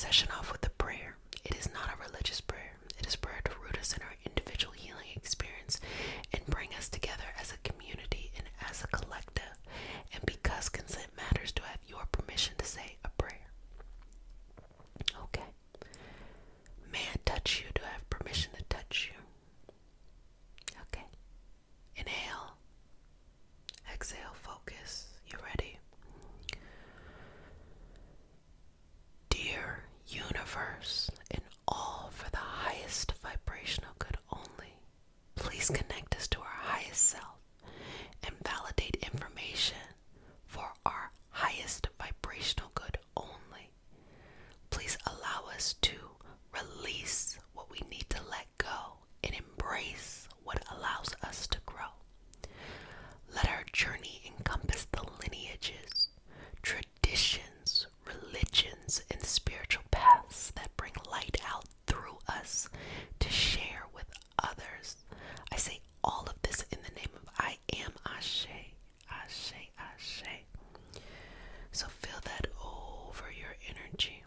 session off with a prayer. It is not a religious prayer. It is prayer to root us in our individual healing experience and bring us together as a community and as a collective. And because consent matters, do I have your permission to say a prayer? Okay. May I touch you? Do I have permission to touch you? Okay. Inhale. Exhale. Focus. You ready? Dear universe, and all for the highest vibrational good only, please connect us to our highest self and validate information for our highest vibrational good only. Please allow us to release what we need to let go and embrace what allows us to grow. Let our journey encompass the lineages, traditions, religions, and spiritual paths that bring light out through us to share with others. I say all of this in the name of I am Ashe, Ashe, Ashe. So feel that over your energy.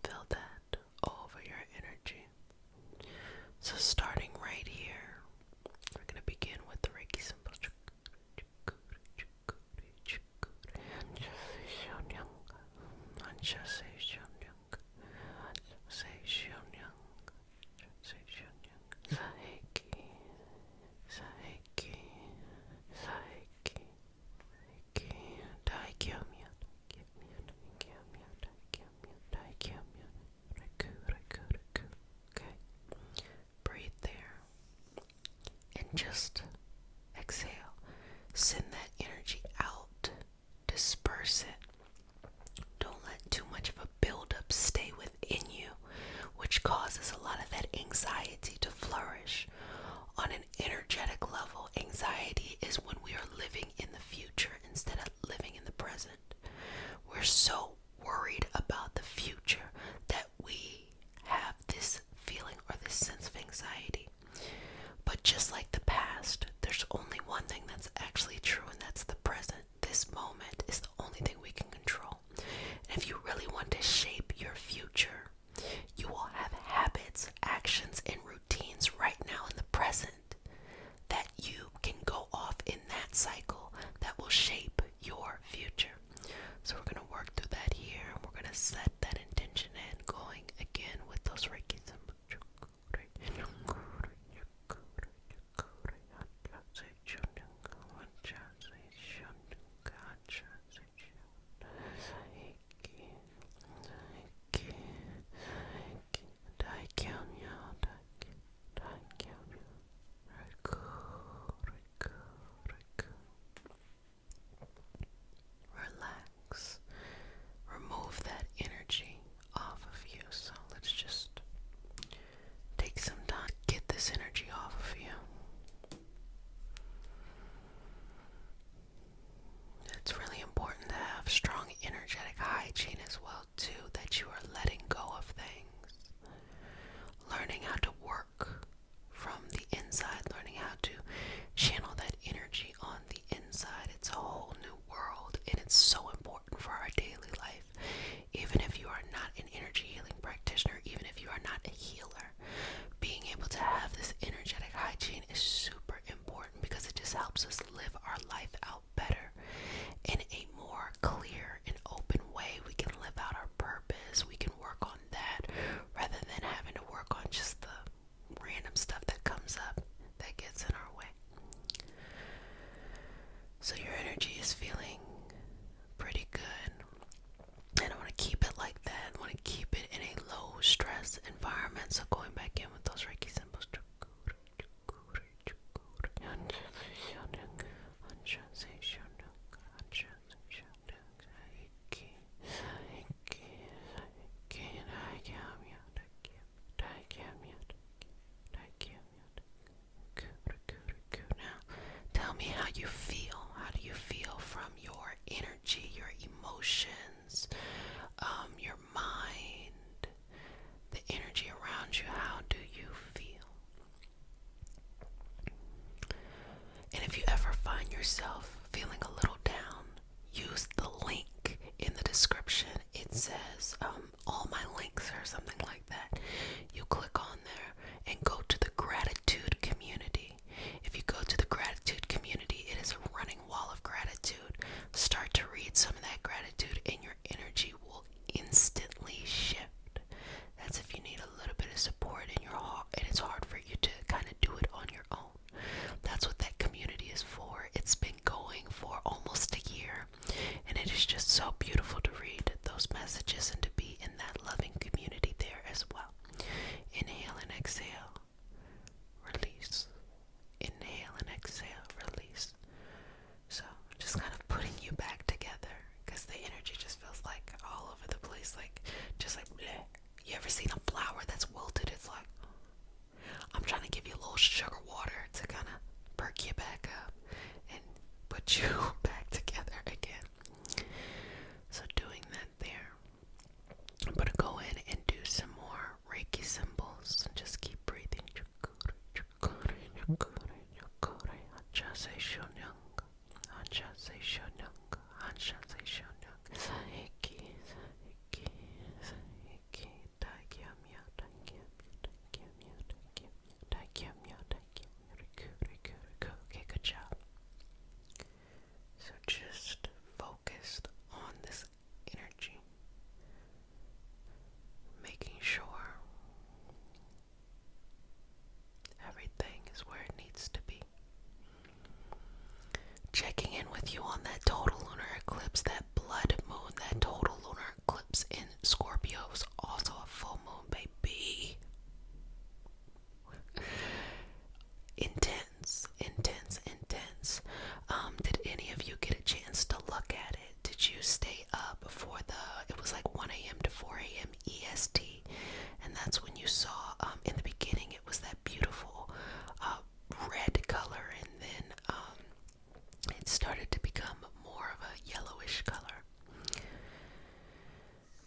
Feel that over your energy. So starting right here, we're going to begin with the Reiki symbol. Breathe there and just exhale. Send that energy out. Disperse it. Don't let too much of a buildup stay within you, which causes a lot of that anxiety to flourish. On an energetic level, anxiety is when we are living in the future instead of living in the present. We're so worried about the future that we have this feeling or this sense of anxiety. But just like the past, there's only one thing that's actually true, and that's the present. This moment is the only thing we can control. And if you really want to shape your future, you will have habits, actions, and routines right now in the present that you can go off in that cycle that will shape your future. So we're going to work through that here, and we're going to set that intention in, going again with those Reiki symbols. Relax. Remove that energy off of you. So let's just take some time, get this energy off of you. It's really important to have strong energetic hygiene as well too, that you are letting go of things, learning how to work from the inside, learning how to channel that energy on the inside. It's a whole new world, and it's so important for our daily life. Even if you are not an energy healing practitioner, even if you are not a healer, being able to have this energetic hygiene is super important because it just helps us live our life out better in a more clear and open way. We can live out so beautiful to read those messages and to be in that loving community there as well. Inhale and exhale. Release. Inhale and exhale. Release. So just kind of putting you back together because the energy just feels like all over the place, like just like bleh. You ever seen a flower that's wilted? It's like, I'm trying to give you a little sugar water to kind of perk you back up and put you back together again. So doing that there. I'm going to go in and do some more Reiki symbols and just keep breathing. Okay, good job. So just focused on this energy, making sure everything is where it needs to be. Checking in with you on that total lunar eclipse, that blood moon, that total lunar eclipse in Scorpio is also a full moon, baby. Intense, intense, intense. Did any of you get a chance to look at it? Did you stay up for it was like 1 a.m. to 4 a.m. EST, and that's when you saw, in the beginning, it was that beautiful red color, and then it started to become more of a yellowish color.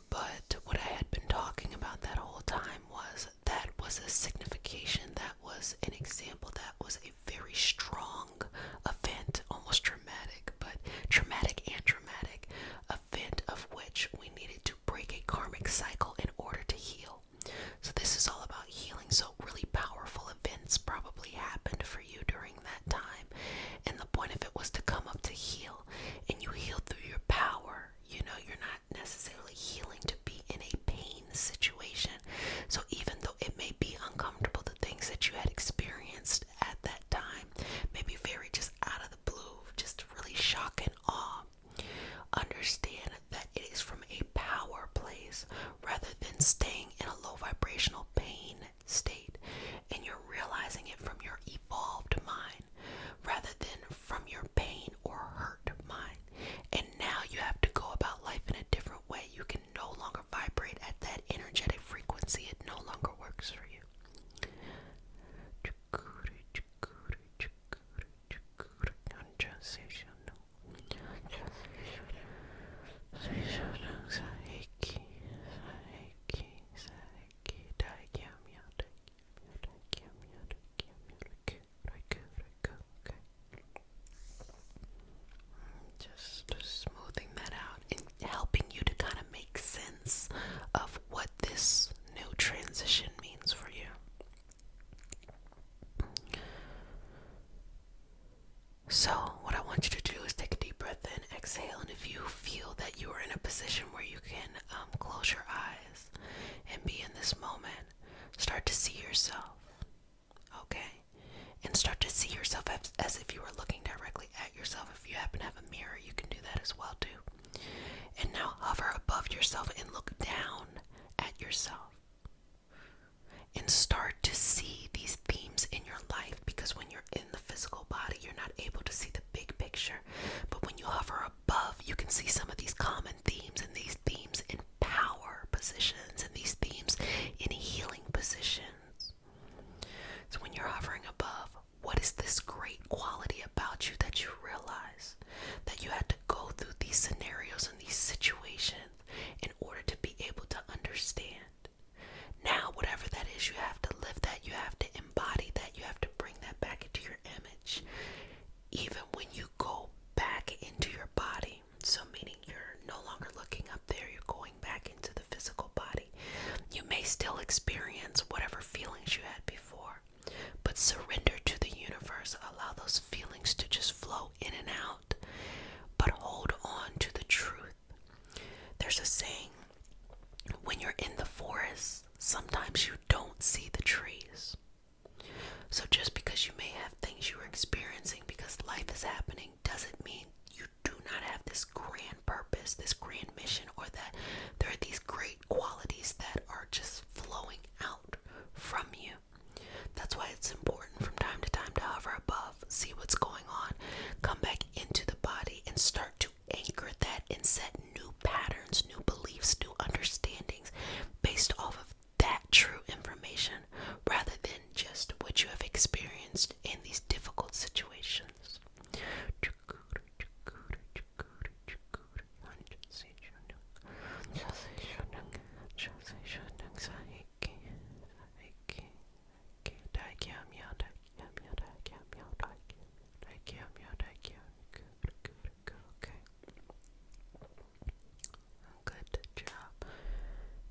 But what I had been talking about that whole time was that was a signification, that was an example, that was a very strong event, almost traumatic, but traumatic and dramatic event of which we needed to break a karmic cycle in order to heal. So this is all about healing. So really powerful events probably happened for you during that time. And the point of it was to come up to heal. And you heal through your power. You know, you're not necessarily healing to be in a pain situation. So even though it may be uncomfortable, the things that you had experienced at that time, maybe very just out of the blue, just really shock and awe, understand that it is from a power place rather than staying in a low vibrational pain state, and you're realizing it from your evolved mind rather than from your pain or hurt mind. And now you have to go about life in a different way. You can no longer vibrate at that energetic frequency. It no longer works for you. Just smoothing that out and helping you to kind of make sense of what this new transition means for you. So what I want you to do is take a deep breath in, exhale, and if you feel that you are in a position where you can close your eyes and be in this moment, start to see yourself, okay? And start to see yourself as if you were looking directly at yourself. If you happen to have a mirror, you can do that as well too. And now hover above yourself and look down at yourself. And start to see these themes in your life, because when you're in the physical body, you're not able to see the big picture. But when you hover above, you can see some of these common themes, and these themes in power positions, and these themes in healing positions. So when you're hovering above, what is this great quality about you that you realize that you had to go through these scenarios and these situations in order to be able to understand? Now, whatever that is, you have to live that, you have to embody that, you have to bring that back into your image. Even when you go back into your body, so meaning you're no longer looking up there, you're going back into the physical body. You may still experience whatever feelings you had before, but surrender to the universe. Allow those feelings to just flow in and out, but hold on to the truth. There's a saying, when you're in the forest, sometimes you don't see the trees. So just because you may have things you are experiencing because life is happening doesn't mean you do not have this grand purpose purpose, this grand mission, or that there are these great qualities that are just flowing out from you. That's why it's important from time to time to hover above, see what's going on, come back into the body and start to anchor that and set new patterns, new beliefs, new understandings based off of that true information rather than just what you have experienced in these difficult situations. Good job.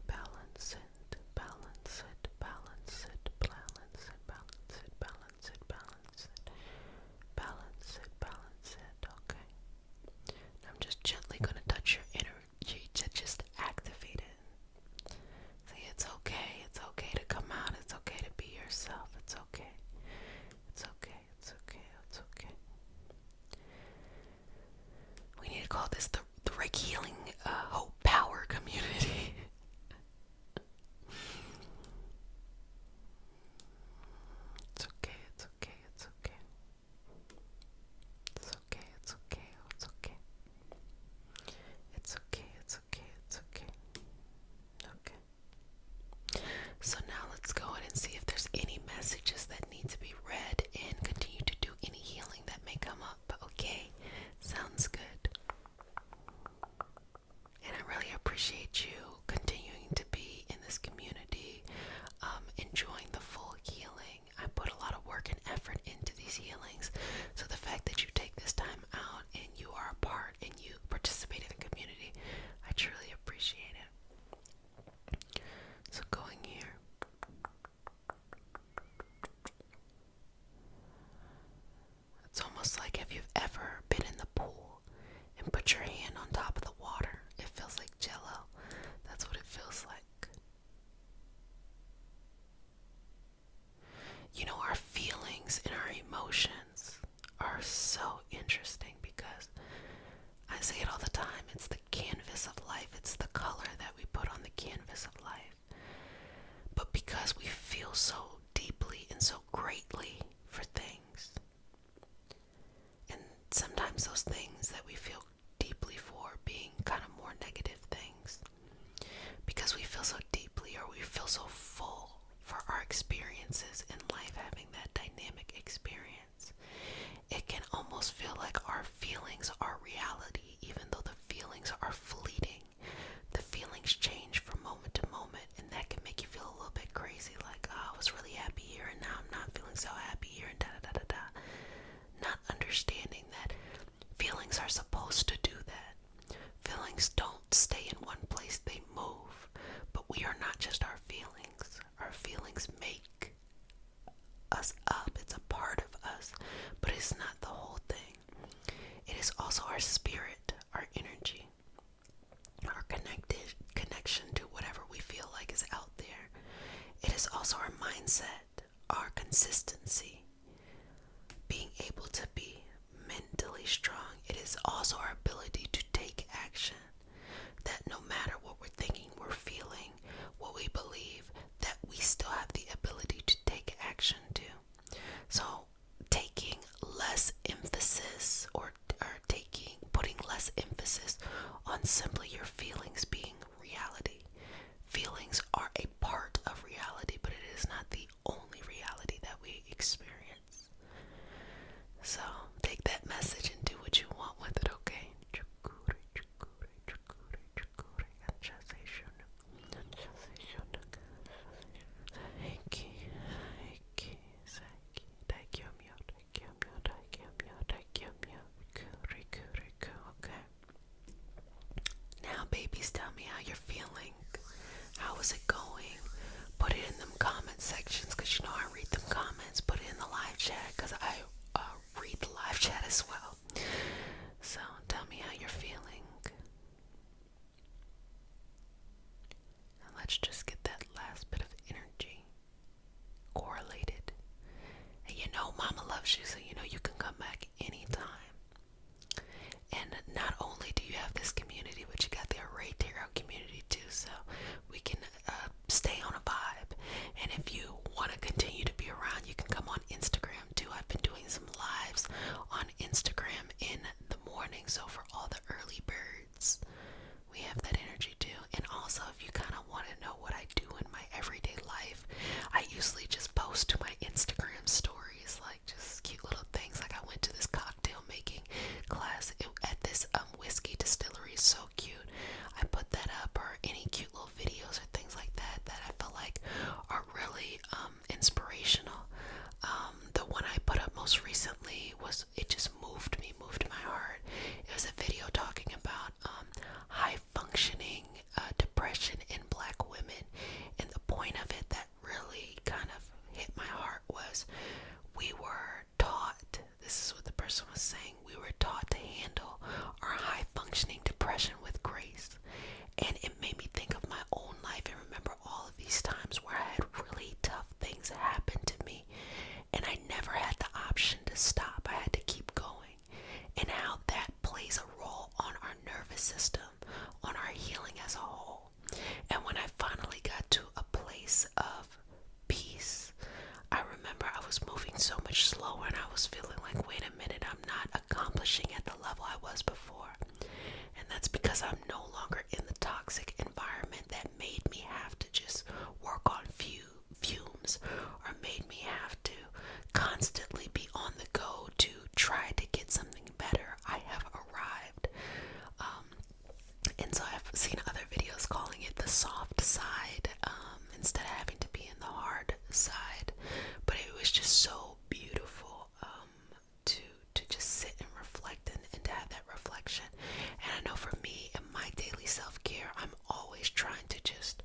Balance it, balance it, balance it, balance it, balance it, balance it, balance it, balance it, balance it. Okay. I'm just gently going to touch your energy to just activate it. See, it's okay. It's okay to come out. It's okay to be yourself. It's okay. It's okay. It's okay. It's okay. We need to call this the Reiki Healing Hope Power Community. It's okay. It's okay. It's okay. It's okay. It's okay. It's okay. It's okay. It's okay. It's okay. Okay. So now let's go ahead and see if there's any messages that need to be read and continue to do any healing that may come up. Okay. Sounds good. And I really appreciate you continuing to be in this community, enjoying the full healing. I put a lot of work and effort into these healings. So the fact that you take this time out and you are a part and you participate in the community, I truly appreciate it. So going here. It's almost like if you've ever been in the pool and put your hand on top of the water, it feels like jello. That's what it feels like. You know, our feelings and our emotions are so interesting because I say it all the time, it's the canvas of life. It's the color that we put on the canvas of life. But because we feel so deeply and so greatly for things, and sometimes those things that we feel deeply for being kind of more negative things, because we feel so deeply or we feel so full for our experiences in life, having that dynamic experience, it can almost feel like our feelings are reality, even though the feelings are fleeting. The feelings change from moment to moment, and that can make you feel a little bit crazy, like, oh, I was really happy here and now I'm not feeling so happy here, and da da da da da. Not understanding that feelings are supposed to do that. Feelings don't stay in one place, they move. But we are not just our feelings. Our feelings make us up. It's a part of us, but it's not the whole thing. It is also our spirit, our energy, our connection to whatever we feel like is out there. It is also our mindset, our consistency, being able to be mentally strong. It is also our ability to take action, that no matter what we're thinking, we're feeling, what we believe, that we still have the ability to take action too. So taking less emphasis or putting less emphasis on simply your feelings being reality. Feelings are a part of reality, but it is not the only reality that we experience. So take that message and do what you want with it, okay? Now, babies, tell me how you're feeling. How is it going? Put it in them comment sections, because you know I read them comments. Put it in the live chat, because I read the live chat as well. So tell me how you're feeling. And let's just get that last bit of energy correlated. And you know Mama loves you, so you know you can come back anytime. And not only do you have this community system, on our healing as a whole. And when I finally got to a place of peace, I remember I was moving so much slower and I was feeling like, wait a minute, I'm not accomplishing at the level I was before. And that's because I'm no longer in the toxic environment that made me have to just work on fumes, or made me have to constantly be on the go to try to get something better. I have arrived. And so I've seen other videos calling it the soft side, instead of having to be in the hard side. But it was just so beautiful to just sit and reflect, and to have that reflection. And I know for me, in my daily self-care, I'm always trying to just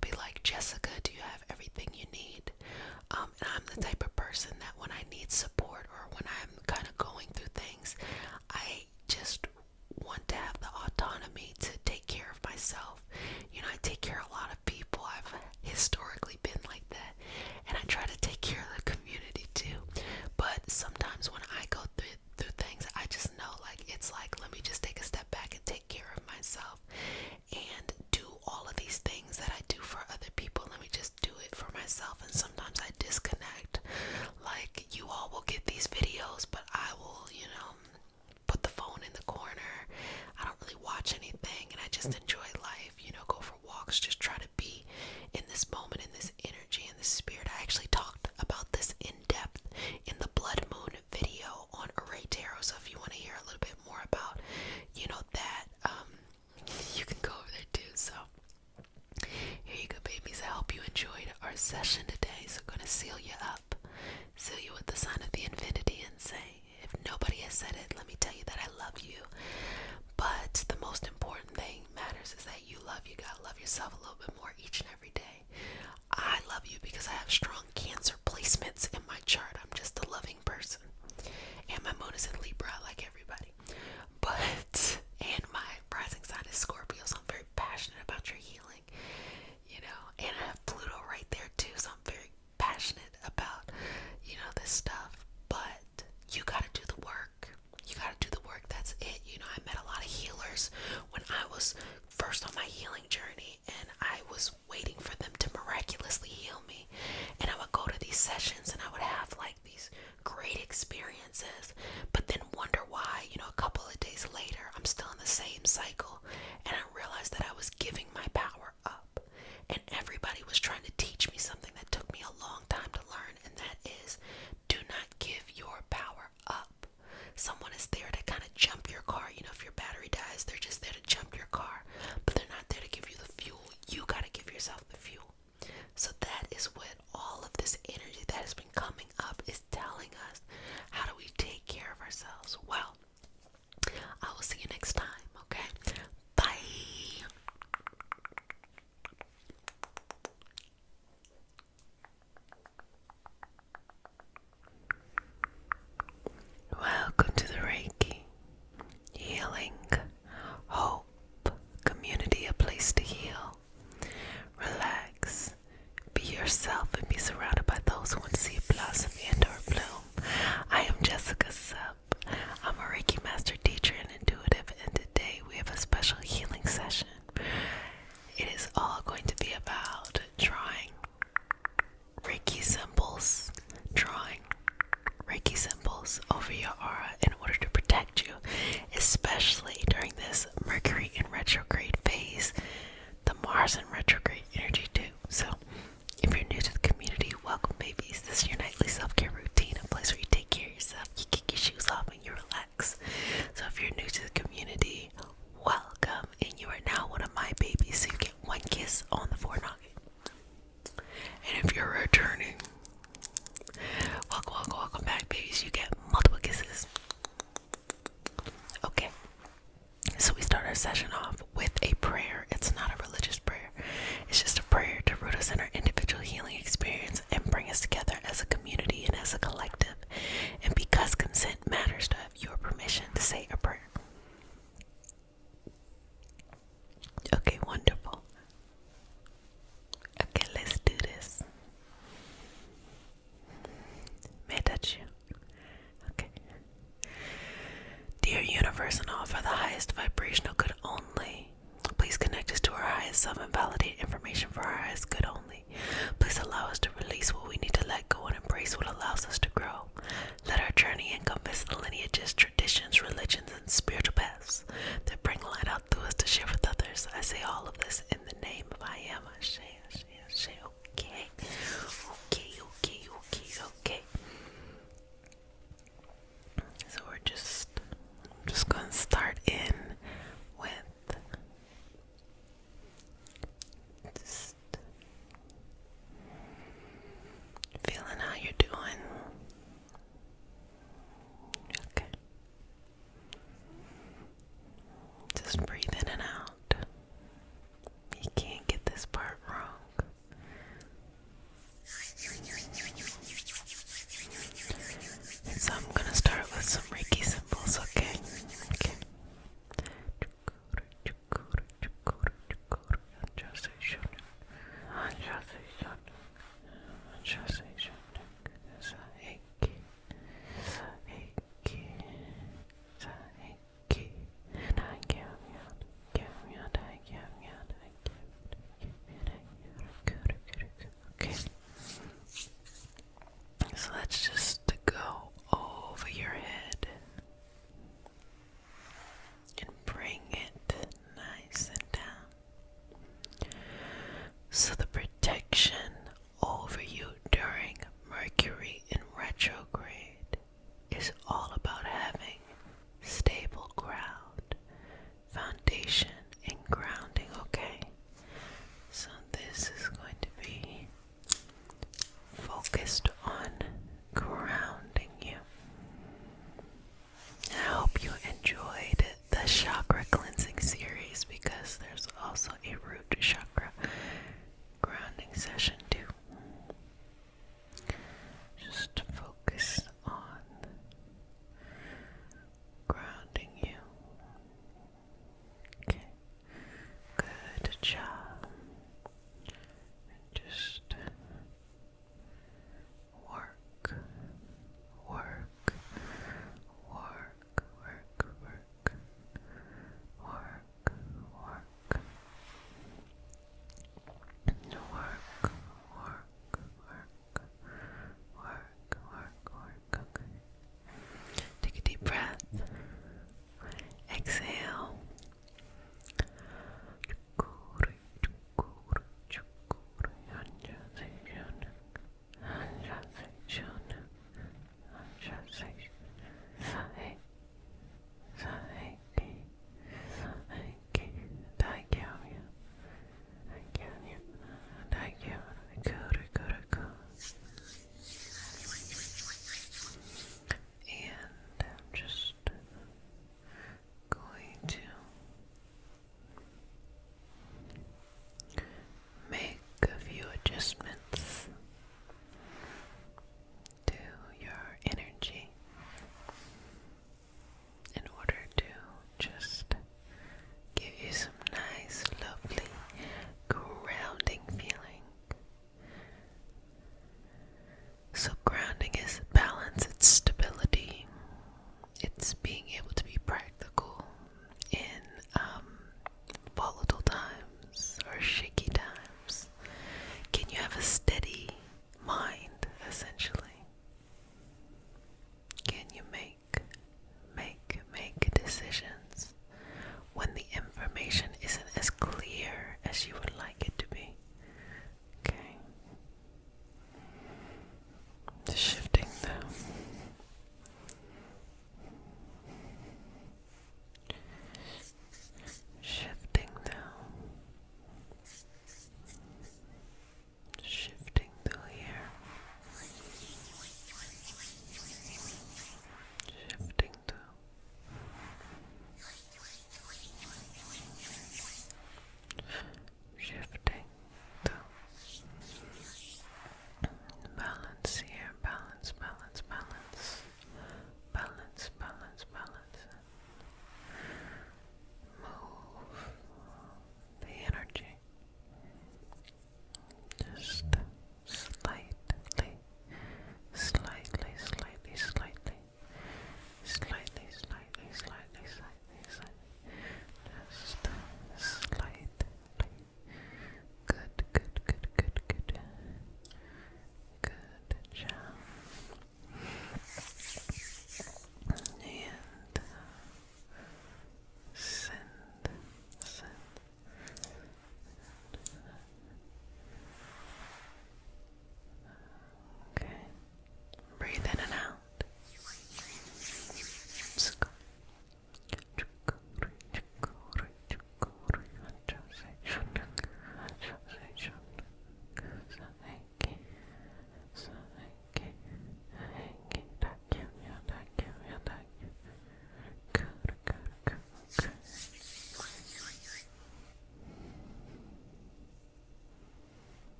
be like, Jessica, do you have everything you need? And I'm the type of person that when I need support, or when I'm kind of going through things, I just want to have the autonomy to take care of myself. You know, I take care of a lot of people. I've historically been like that, and I try to take care of the community too. But sometimes when I go through things, I just know, like, it's like, let me just take a step back and take care of myself and do all of these things that I do for other people. Let me just do it for myself. And sometimes I disconnect. Like, you all will get these videos, but I will, put the phone in the corner. I don't really watch anything, and I just enjoy life, go for walks, just try to be in this moment, in this energy, in this spirit. I actually talked about this in depth in the Blood Moon video on Array Tarot, so if you want to hear a little bit more about, that, you can go over there too. So here you go, babies. I hope you enjoyed our session today. So I'm going to seal you up, seal you with the sign of the infinity, and say, if nobody has said it, let me tell you that I love you. But the most important thing matters is that you love. You gotta love yourself a little bit more each and every day. I love you because I have strong Cancer placements in my chart. I'm just a loving person. And my moon is in Libra, like everybody. And my rising sign is Scorpio, so I'm very passionate about your healing. And I have Pluto right there too, so I'm very passionate about, this stuff. But you gotta do the work. You gotta do the work. That's it. I met a lot of healers when I was first on my healing journey, and I was waiting for them to miraculously heal me. And I would go to these sessions and I would have like these great experiences, but then wonder why, a couple of days later, I'm still in the same cycle. And I realized that I was giving my power up. And everybody was trying to teach me something that took me a long time to learn, and that is, do not give your power up. Someone is there to kind of jump your car. If your battery dies, they're just there to jump your car, but they're not there to give you the fuel. You got to give yourself the fuel. So that is what all of this energy that has been coming up is telling us. How do we take care of ourselves? Well, I will see you next time, okay? Bye. Welcome to the Reiki Healing Hope Community, a place to heal, relax, be yourself, and be surrounded by those who want to see you blossom and or bloom. I am Jessica Sup. I'm a Reiki master teacher and intuitive, and today we have a special healing session. It is all going to be about drawing Reiki symbols, over your aura in order to protect you, especially during this Mercury in retrograde phase, the Mars in retrograde energy too. So if you're new to the community, welcome, babies. This is your nightly self-care routine, a place where you take care of yourself, you kick your shoes off, and you relax. So if you're new to the community, welcome, and you are now one of my babies, so you get one kiss on the forehead. And if you're returning, welcome back, babies. You get multiple kisses. Okay, so we start our session off with a prayer. It's not a religious prayer. It's just a prayer to root us in our individual healing experience and bring us together as a community and as a collective. And because consent matters, to have your permission to say a prayer. Okay, wonderful. Okay, let's do this. May I touch you? Okay. Dear universe and all, for the highest vibrational good only,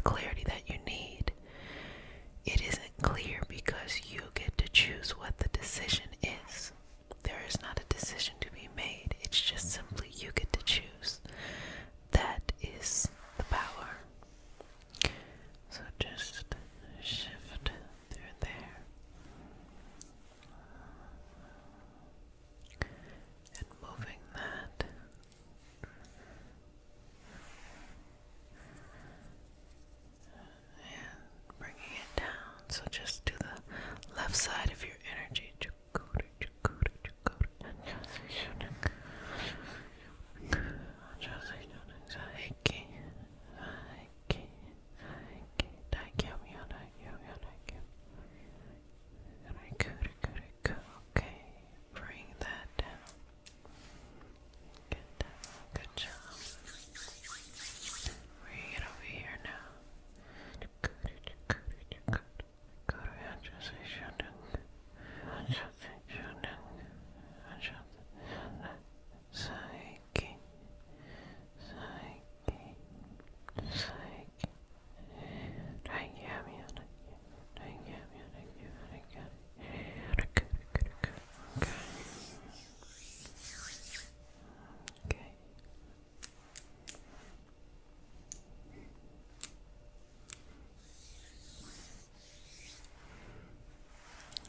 clarity that you need. It isn't clear because you get to choose what the decision is. There is not a decision to be made. It's just simply you get to choose. That is the power. So just shift through there. And moving that. And bringing it down. So just to the left side of your energy. Okay, bring that down. Good job. Bring it over here now. Okay.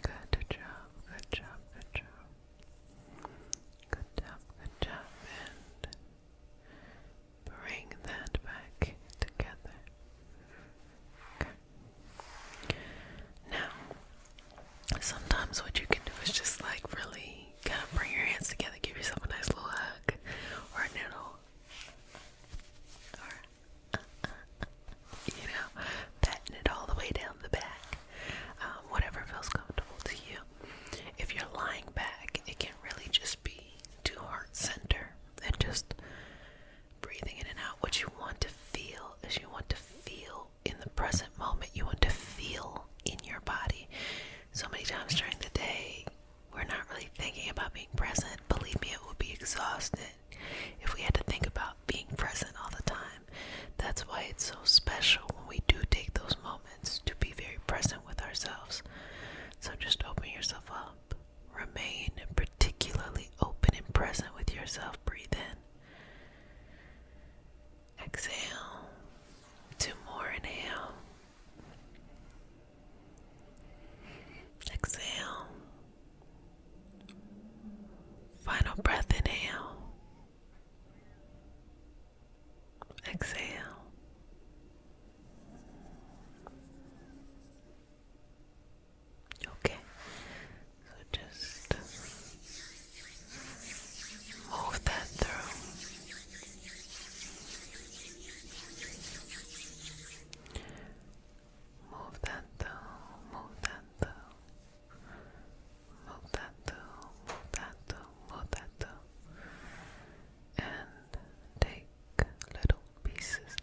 Good job, good job, good job. Good job, good job. And bring that back together. Okay. Now, sometimes what you can do is just like really kind of bring your hands together, give yourself a nice little hug or a noodle. Or, patting it all the way down the back. Whatever feels comfortable to you. If you're lying back, it can really just be to heart center and just breathing in and out. What you want to feel is you want to feel in the present moment. You want to feel in your body. So many times during the day, we're not really thinking about being present. Believe me, it would be exhausting if we had to think about being present all the time. That's why it's so special when we do take those moments to be very present with ourselves. So just open yourself up. Remain particularly open and present with yourself. Breathe in. Exhale. 2 more. Inhale. Exhale. Final breath. Inhale. Exhale. Okay. So just move that through. Move that through. Move that through. Move that through. Move that through. Move that through. And take little pieces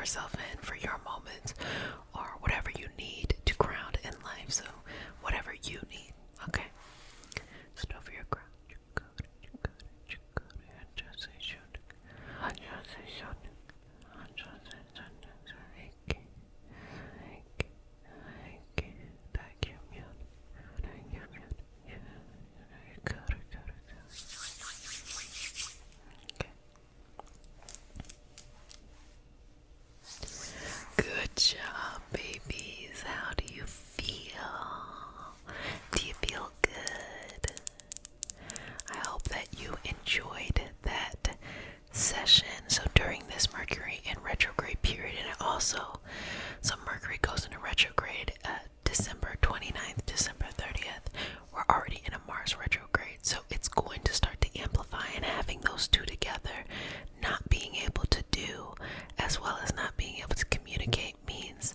yourself in for your moments or whatever you need to ground in life. So whatever you need, okay? Just over your ground. Good job, babies. How do you feel? Do you feel good? I hope that you enjoyed that session. So during this Mercury in retrograde period, and also, so Mercury goes into retrograde December 29th, December 30th. We're already in a Mars retrograde, so it's going to start to amplify, and having those two together, not being able to do as well as not being able to communicate means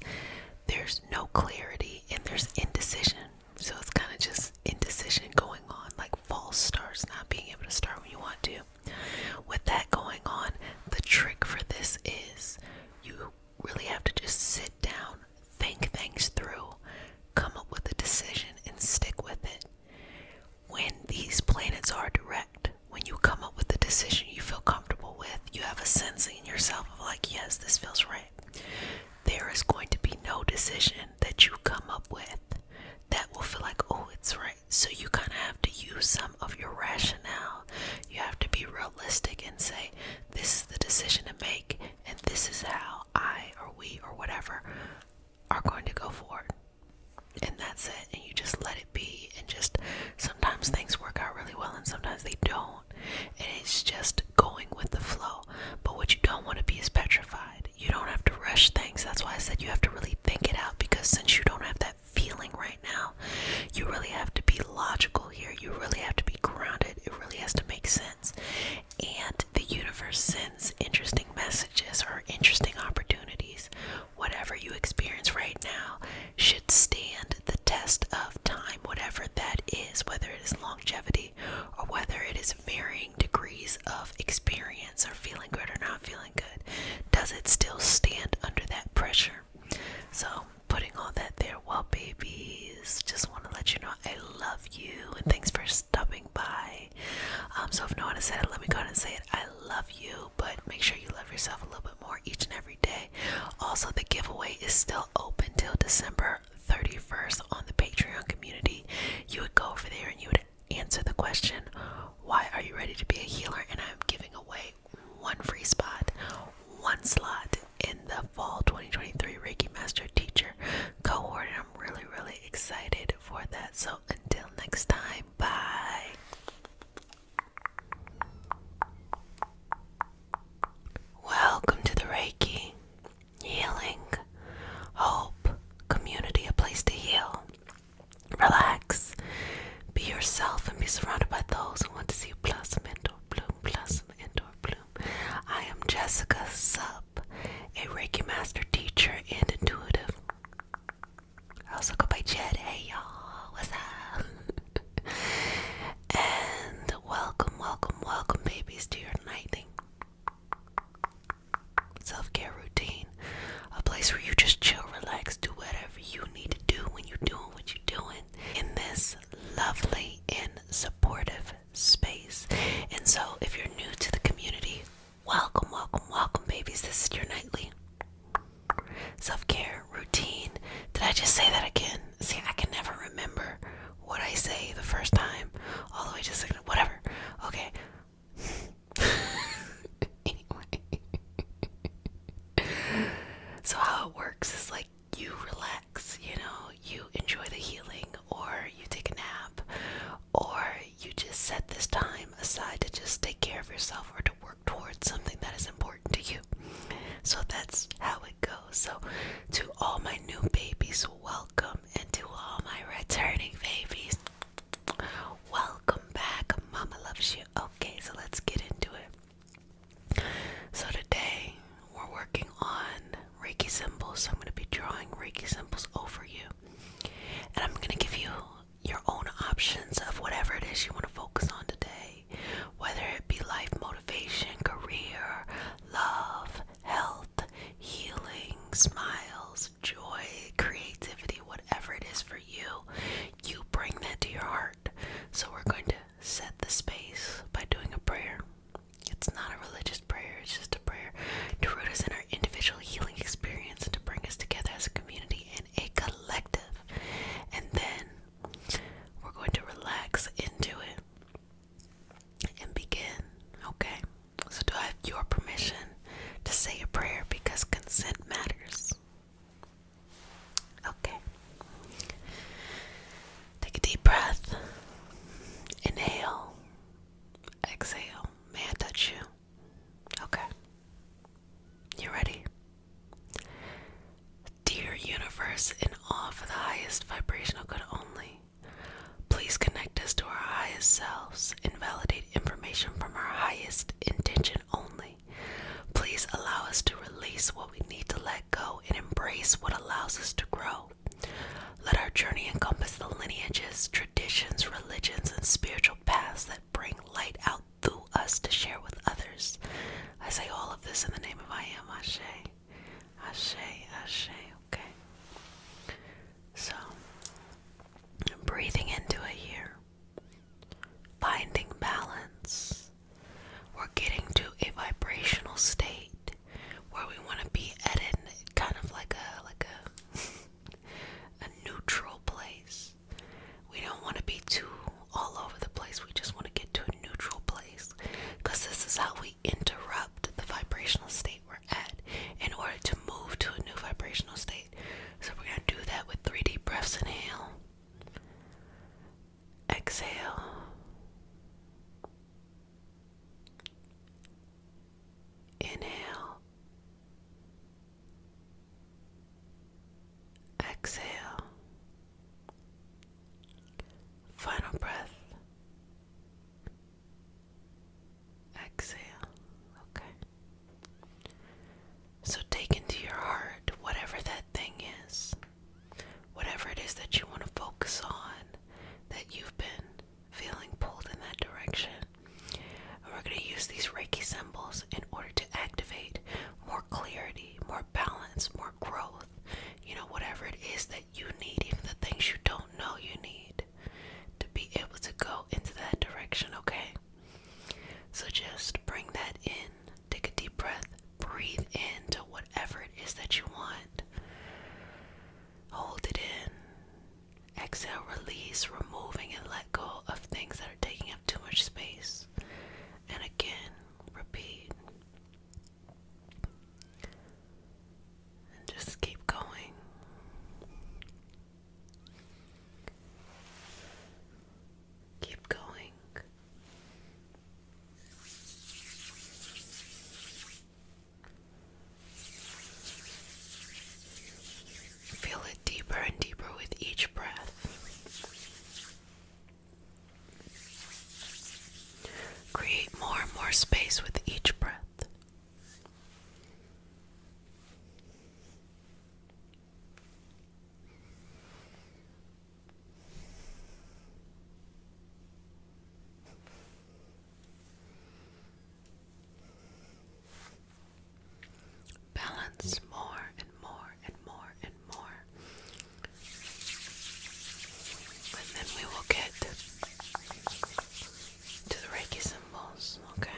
there's no clarity and there's indecision. So it's kind of just indecision going on, like false starts, not being able to start when you want to. With that going on, the trick for this is you really have to just sit down, think things through, come up with a decision, and stick with it. When these planets are direct, when you come up with a decision you feel comfortable with, you have a sense in yourself of like, yes, this feels right. There is going to be no decision that you come up with that will feel like, oh, it's right. So you kind of have to use some of your rationale. You have to be realistic and say, this is the decision to make, and this is how I or we or whatever are going to go forward. And that's it. And you just let it be. And just sometimes things work out really well and sometimes they don't. And it's just going with the flow. But what you don't want to be is petrified. You don't have to rush things. That's why I said you have to really think it out, because since you don't have that feeling right now, you really have to be logical here. You really have to be grounded. It really has to make sense. And the universe sends interesting messages or interesting opportunities. Whatever you experience right now should stand the test of time, whatever that is, whether it is longevity or whether it is varying degrees of experience or feeling good or not feeling good. Does it still stand under that pressure? So putting all that there, well, babies, just want to let you know I love you and thanks for stopping by. So if no one has said it, let me go ahead and say it. I love you, but make sure you love yourself a little bit more each and every day. Also, the giveaway is still open till December 31st on the Patreon community. You would go over there and you would answer the question, why are you ready to be a healer? And I'm giving away one free spot, one slot in the fall 2023 Reiki Master Teacher cohort. And I'm really, really excited for that. So until next time, bye. Welcome to the Reiki Healing Hope Community, a place to heal. Relax, be yourself, and be surrounded by those who want to see you blossom into bloom, blossom into bloom. I am Jessica Sup, a Reiki Master Teacher and intuitive. I also go by Jed. Hey y'all, what's up? And welcome, welcome, welcome, babies, to your nightly self-care routine. A place where you just chill, relax, do whatever you need to do when you're doing what you're doing in this lovely and supportive space. And so if you're new to the community, welcome, welcome, welcome, babies. This is your nightly self-care routine. Did I just say that again? See, I can never remember what I say the first time. All the way just like, whatever. Okay. Anyway. So how it works is like you relax, you know, you enjoy the healing, or you take a nap, or you just set this time aside to just take care of yourself or to work towards something that is important to you. So that's how it goes. So to all my new babies, welcome, and to all my returning babies, welcome back. Mama loves you. Okay, so let's get into it. So today we're working on Reiki symbols. So I'm going to be drawing Reiki symbols over you, and I'm going to give you your own options of whatever it is you want to focus on today, whether it be life motivation, career, love, health, healing, highest vibrational good only. Please connect us to our highest selves and validate information from our highest intention only. Please allow us to release what we need to let go and embrace what allows us to grow. Let our journey encompass the lineages, traditions, religions, and spiritual paths that bring light out through us to share with others. I say all of this in the name of I Am. Ashe. Ashe, Ashe. Okay. So, breathing into it here. Finding balance. We're getting to a vibrational state where we want to be at kind of like a neutral place. We don't want to be too all over the place. We just want to get to a neutral place, because this is how we interrupt the vibrational state we're at in order to move to a new vibrational state. So we're going to do that with 3 deep breaths. Inhale, exhale, inhale, exhale, final breath, exhale. Okay. So take into your heart whatever that thing is, whatever it is that you want to focus on, that you've been feeling pulled in that direction. And we're going to use these Reiki symbols in order to activate more clarity, more balance, more growth. You know, whatever it is that you need, even the things you don't know you need, to be able to go into that direction, okay? So just bring that in, take a deep breath, breathe into whatever it is that you want. Hold it in, exhale, release, removing and let go of things that are taking up too much space. And again, repeat. And just keep going. Keep going. Feel it deeper and deeper with each breath. Create more and more space with each breath. Balance more and more and more and more. And then we will get to the Reiki symbols, okay?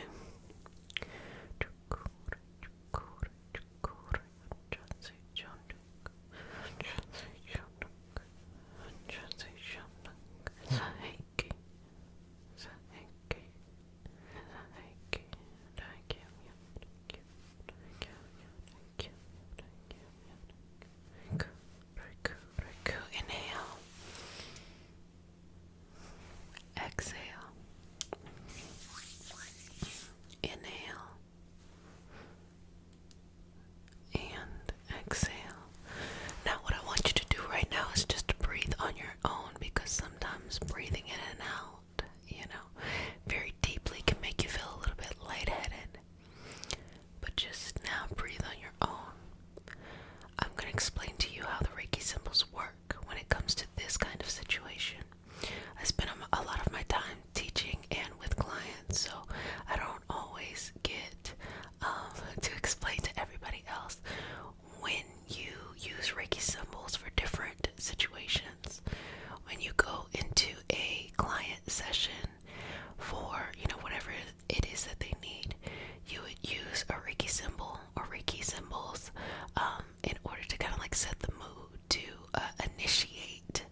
Inhale, exhale, inhale, and exhale. Now what I want you to do right now is just to breathe on your own, because sometimes breathing in and out, very deeply can make you feel a little bit lightheaded. But just now breathe on your own. I'm going to explain to you how the Reiki symbols work when it comes to this kind of situation. I spend a lot of my time teaching and with clients, so I don't always get to explain to everybody else when you use Reiki symbols for different situations. When you go into a client session for, whatever it is that they need, you would use a Reiki symbol or Reiki symbols in order to kind of like set the mood, to initiate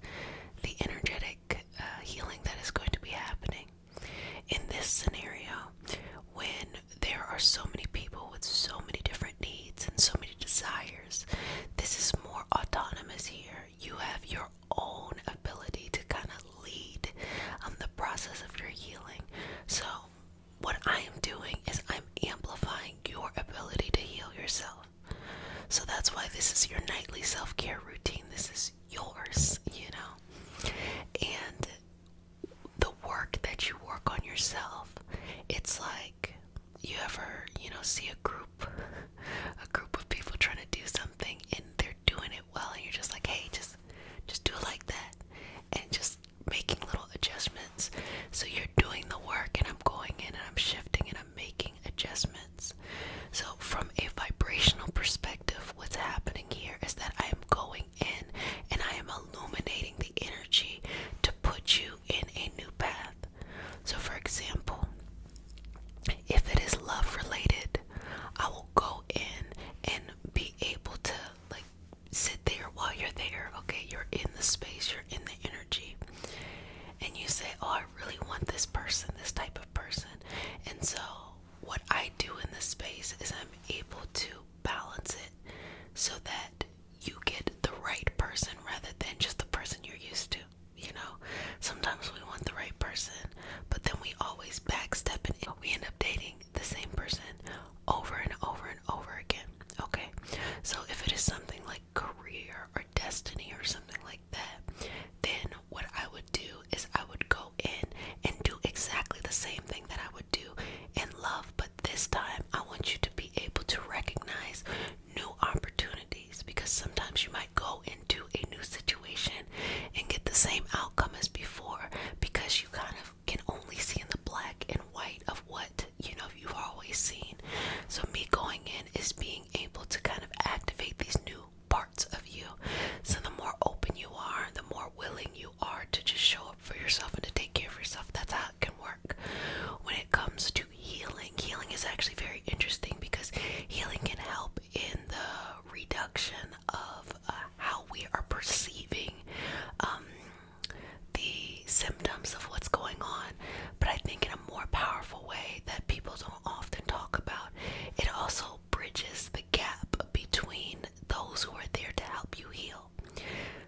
the energetic healing that is going to be happening. In this scenario, when there are so many people with so many different needs and so many desires, this is more autonomous here. You have your own ability to kind of lead the process of your healing. So what I am doing is I'm amplifying your ability to heal yourself. So that's why this is your nightly self-care routine. This is yours, see a group of people trying to do something and they're doing it well, and you're just like, hey, just do it like that, and just making little adjustments. So you're doing the work, and I'm going in and I'm shifting and I'm making adjustments. So from a vibrational perspective, what's happening here is that I am going in and I am illuminating the energy to put you in a new path. So for example, if it is love related, I will go in and be able to like sit there while you're there. Okay, you're in the space, you're in the energy, and you say, oh, I really want this person, this type of person. And so what I do in this space is I'm able to balance it so that you get the right person rather than just the person you're used to. You know, sometimes we want the right person, but then we always backstep and we end up dating the same person over and over and over again. Okay, so if it is something like career or destiny or something like that, then what I would do is I would go in and do exactly the same thing that I would do in love, but this time I want you to be able to recognize new opportunities, because sometimes you might go into a new situation and get the same outcome as before because you kind of can only see in the black and white of what you've always seen. So me going in is being able to kind of activate these new parts of you. So the more open you are, the more willing you are to just show up for yourself and to take care of yourself. That's how it can work. When it comes to healing is actually very interesting, because healing can help in the reduction of how we are perceiving the symptoms of what's going on. But I think in a more powerful way that people don't often talk about, it also bridges the gap between those who are there to help you heal.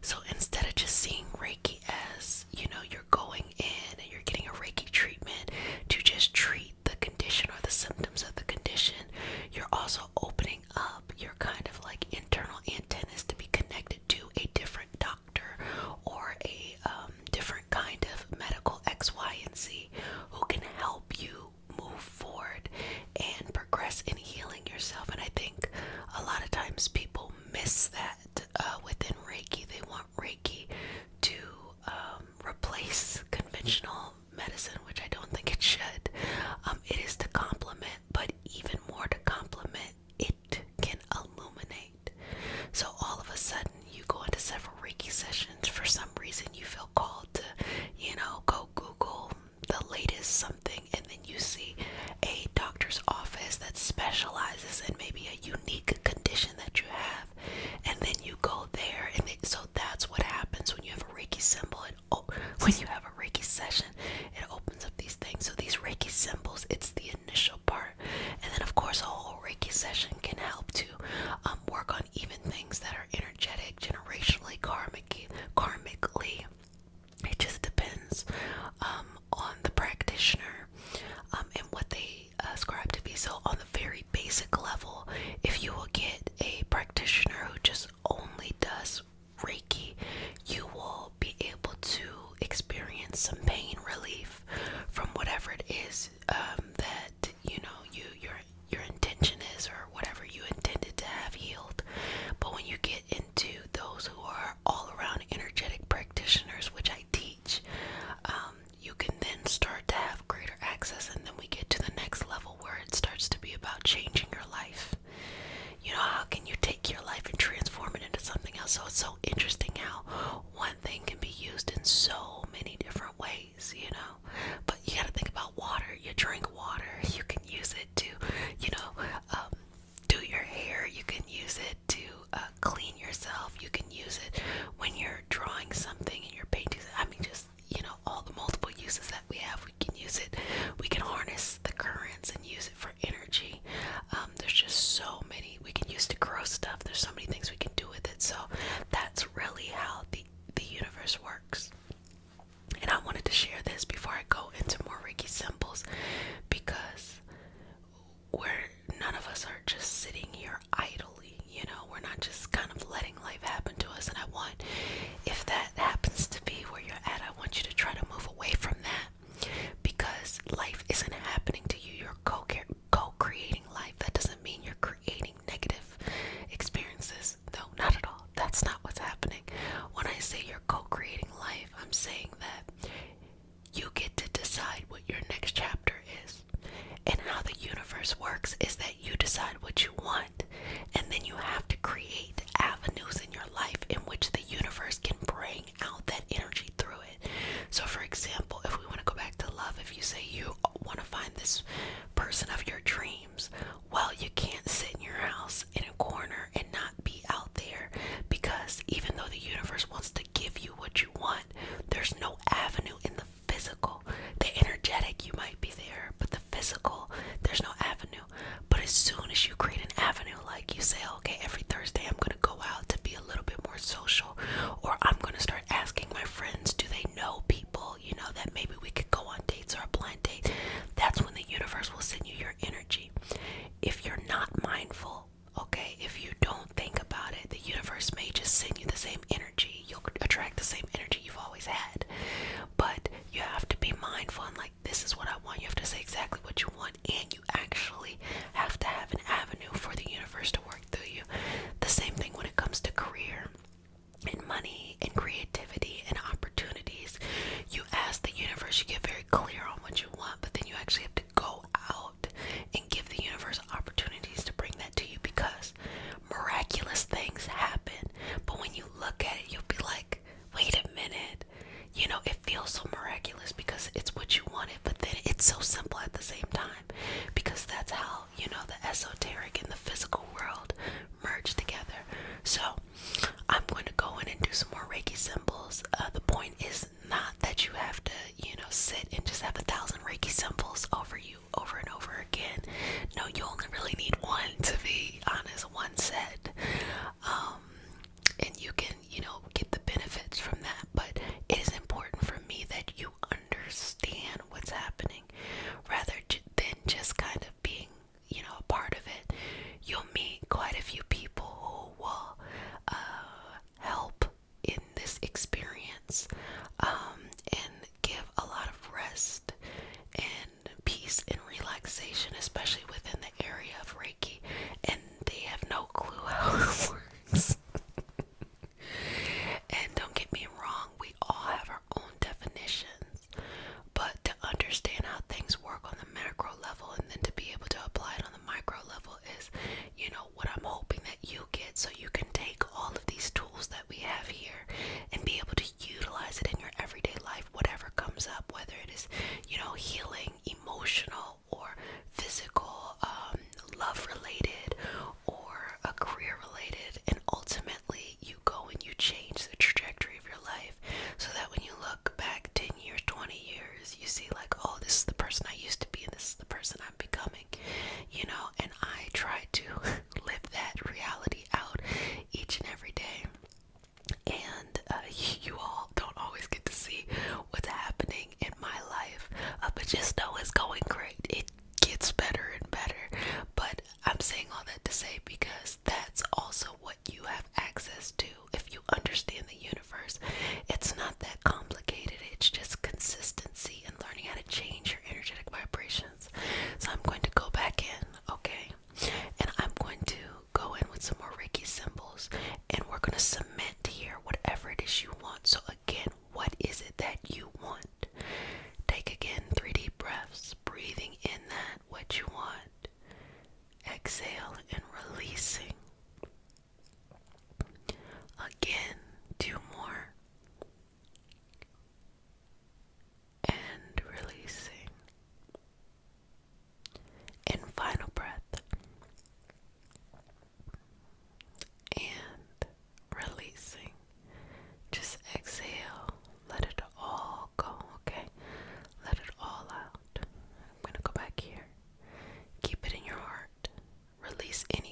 So instead of just seeing Reiki as, you're going in and you're getting a Reiki treatment to just treat the condition or the symptoms of the condition, you're also opening up your kind of like internal antennas to be connected to a different doctor or a different kind of medical X, Y, and Z who can help you move forward and progress in healing yourself. And I think a lot of times people miss that within Reiki. They want Reiki to replace conventional medicine, which I don't think it should. It is to complement, but even more to complement, it can illuminate. So all of a sudden you go into several Reiki sessions. For some reason you feel called to, go Google the latest something, and then you see a doctor's office that specializes in maybe a unique condition that you have, and then you go there, and so that's what happens when you have a Reiki symbol. When you have a Reiki session, it opens up these things. So these Reiki symbols, it's the initial part, and then of course a whole Reiki session can help to work on even things that are energetic, generationally, karmically. It just depends on the practitioner and what they ascribe to be. So on the very basic level, if you will get a practitioner who just only does Reiki, you will be able to experience some pain relief from whatever it is that your intention is, or whatever you intended to have healed. But when you get into those who are all around energetic practitioners, which I teach, you can then start to have greater access, and then we get to the next level where it starts to be about changing your life. How can you take your life and transform it into something else? So it's so interesting how one thing can be used in so many different ways, But you gotta think about water. You drink water, you can use it to, do your hair. You can use it to clean yourself. You can use it when you're drawing something and you're painting. I mean, just, all the multiple uses that we have, we can use it. We can harness the currents and use it for energy. There's just so many we can use to grow stuff. There's so many things we can do with it. So that's really how the universe works. universe works is that you decide what you want, and then you have to create avenues in your life in which the universe can bring out that energy through it. So for example, if we want to go back to love, if you say you want to find this person of your dreams, well, you can't sit in your house in a corner and not be out there, because even though the universe wants to give you what you want, there's no avenue in the physical. The energetic, you might be there, but the physical, there's no avenue. But as soon as you create an avenue, like you say, okay, every Thursday I'm going to go out to be a little bit more social, or I'm going to start asking my friends, do they know people, that maybe we could go on dates or a blind date. That's when the universe will send you your energy. If you're not mindful, okay, if you don't think about it, the universe may just send you the same energy. You'll attract the same energy you've always had. But you have to be mindful and like, this is what I want. You have to say exactly what you want, and you actually have to have an avenue for the universe to work through you. The same thing when it comes to career and money and creativity and opportunities. You ask the universe, you get very clear on what you want, but then you actually have to go out and give the universe opportunities to bring that to you, because miraculous things happen. But when you look at it, you'll be like, wait a minute, it feels so miraculous because it's what you wanted, but then it's so simple at the same time, because that's how, the esoteric and the physical world merge together. So I'm going to go in and do some more Reiki symbols. The point is not that you have to, sit and just have 1,000 Reiki symbols over you over and over again. No, you only really need one, to be honest, one set. And you can, get the benefits from that. But it is important for me that you understand what's happening, rather than just kind of being, a part of it. You'll meet quite a few people who will help in this experience, and give a lot of rest and peace and relaxation, especially within the area of Reiki, and they have no clue how it works. And don't get me wrong, we all have our own definitions, but to understand how things work on the macro level and then to be able to apply it on the micro level is, what I'm hoping that you get, so you can take all of these tools that we have here and be able to utilize it in your everyday life, whatever comes up, whether it is, healing, emotional or physical, love related or a career related, and ultimately you go and you change the trajectory of your life, so that when you look back 10 years, 20 years, you see like, oh, this is the person I used to be and this is the person I'm becoming, and I try to live that reality out each and every day. And you all don't always get to see what's happening in my life, but just know it's going great. It gets better and better. But I'm saying all that to say, because that's also what you have access to if you understand the universe. It's not that complicated. It's just consistency and learning how to change your energetic vibrations. So I'm going to go back in, okay? And I'm going to go in with some more Reiki symbols, and we're going to cement here whatever it is you want. So again, what is it that you want? Take again 3 deep breaths, breathing in that what you want. Exhale and releasing. Again, 2 more. And releasing. And final breath. And releasing. Just exhale. Let it all go, okay? Let it all out. I'm going to go back here. Keep it in your heart. Release any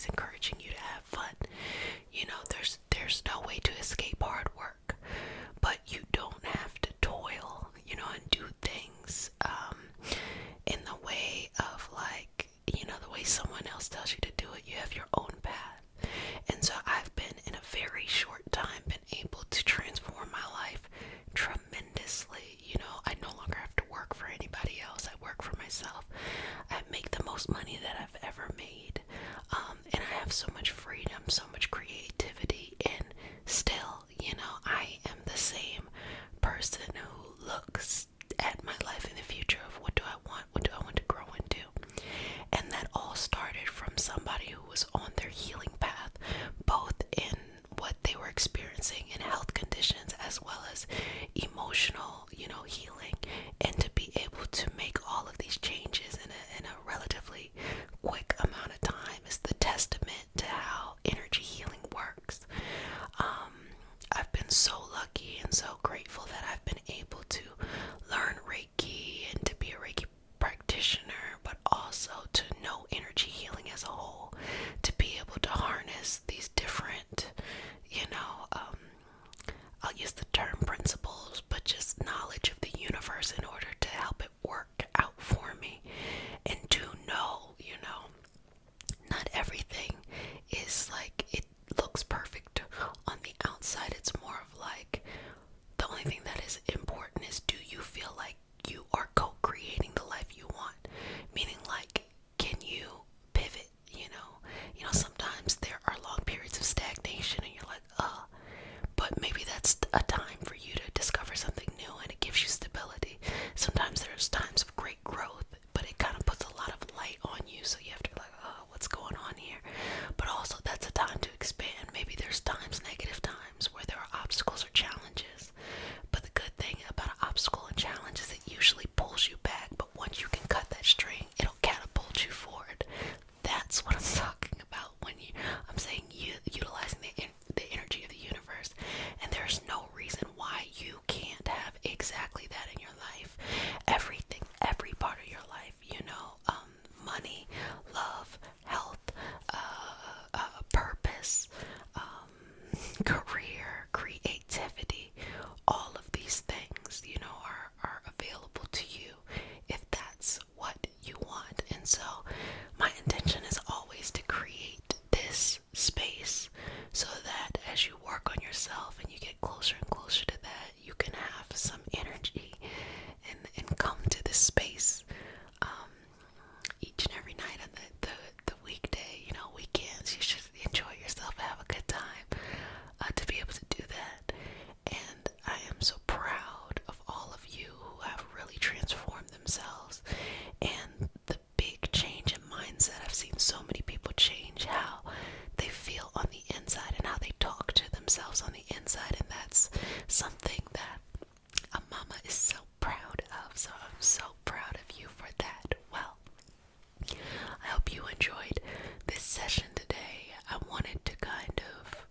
always encouraging you to have fun. You know, there's no way to escape hard work, but you don't have to toil, you know, and do things in the way of, like, you know, the way someone else tells you to do it. You have your own path. And so I've been, in a very short time, been able to transform my life tremendously. You know, I no longer have to work for anybody else. I work for myself. I make the most money that I've ever made. And I have so much freedom, so much creativity, and still, you know, I am the same person who looks at my life in the future of what do I want to grow into. And that all started from somebody who was on their healing path, both in what they were experiencing in health conditions as well as emotional, you know, healing. And to be able to make all of these changes in a relatively quick amount of time is the testament to how energy healing works. I've been so lucky and so grateful that I've been able to learn Reiki and to be a Reiki practitioner, but also to know energy healing as a whole, to be able to harness these different, you know, I'll use the term principles, but just knowledge of the universe in order to help it work out for me, and to know, you know, not everything is like it looks perfect on the outside. It's more of like, the only thing that is important is, do you feel like you are co-creating the life you want? Meaning, like, can you pivot? You know, sometimes there are long periods of stagnation and you're like, but maybe that's a time for you to discover something new, and it gives you stability. Sometimes there's times of great growth, but it kind of puts a lot of light on you, so you have to be like, oh, what's going on here? But also, that's a time to expand. Maybe there's times, negative times, where there are obstacles or challenges. But the good thing about an obstacle and challenge is it usually pulls you back, but once you can cut that string, it'll catapult you forward. That's what I'm talking about when I'm saying utilizing the energy of the universe. And there's no reason why you can't have exactly that in your life. Everything, every part of your life, you know, money, love, health, purpose, career, creativity, all of these things, you know, are available to you if that's what you want. And so my intention is always to create this space so that as you work on yourself and you get closer and closer to that, you can have some energy and come to this space each and every night on the weekday, you know, weekends. You should enjoy yourself, have a good time to be able to do that. And I am so proud of all of you who have really transformed themselves, and the big change in mindset. I've seen so many people change how they feel on the inside and how they talk to themselves on the inside, and that's something that a mama is so proud of. So I'm so proud of you for that. Well, I hope you enjoyed this session today. I wanted to kind of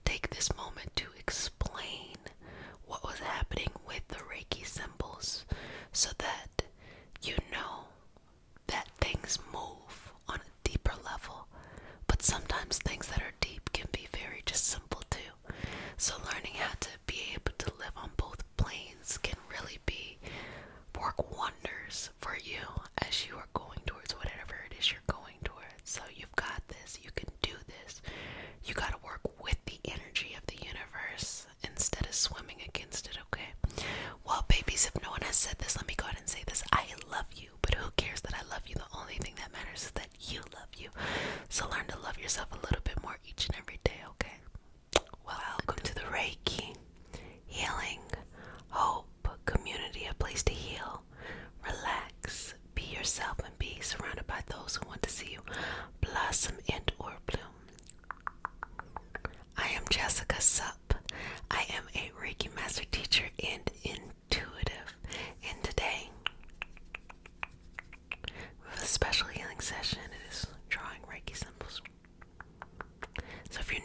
take this moment to explain what was happening with the Reiki symbols so that you know that things move on a deeper level. But sometimes things that are deep can be very just simple too. So learning how to be able to live on both planes can really work wonders for you as you are going towards whatever it is you're going towards. So you've got this, you can do this. You got to work with the energy of the universe instead of swimming against it, okay? Well, babies, if no one has said this, let me go ahead and say this. I love you, but who cares that I love you? The only thing that matters is that you love you. So learn to love yourself a little bit more each and every day, okay? Welcome to the Reiki Healing Hope Community, a place to heal, relax, be yourself, and be surrounded by those who want to see you blossom and or bloom. I am Jessica Sup. I am a Reiki master teacher and intuitive. And today, we have a special healing session. It is drawing Reiki symbols. So if you're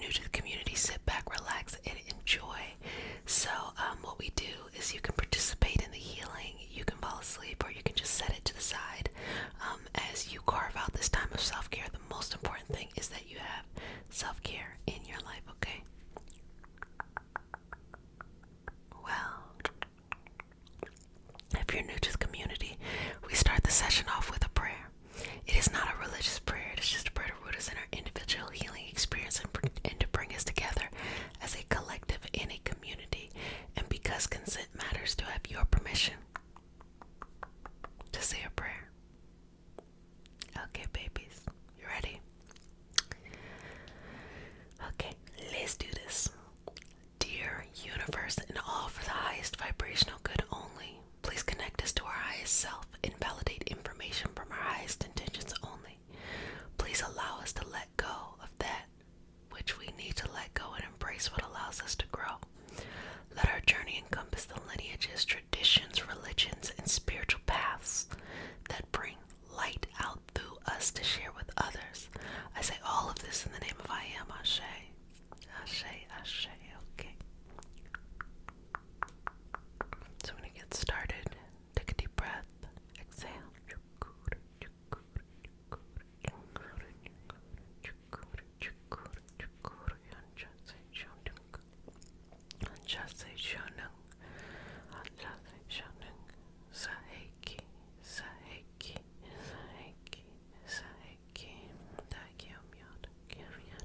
much we need to let go and embrace what allows us to grow. Let our journey encompass the lineages, traditions, religions, and spiritual paths that bring light out through us to share with others. I say all of this in the name of I Am. Ashe. Ashe, Ashe. Okay. So I'm going to get started. Take a deep breath. Exhale. Saheki, Saheki, Saheki, Saheki, Dakyamyot, Kyamyan,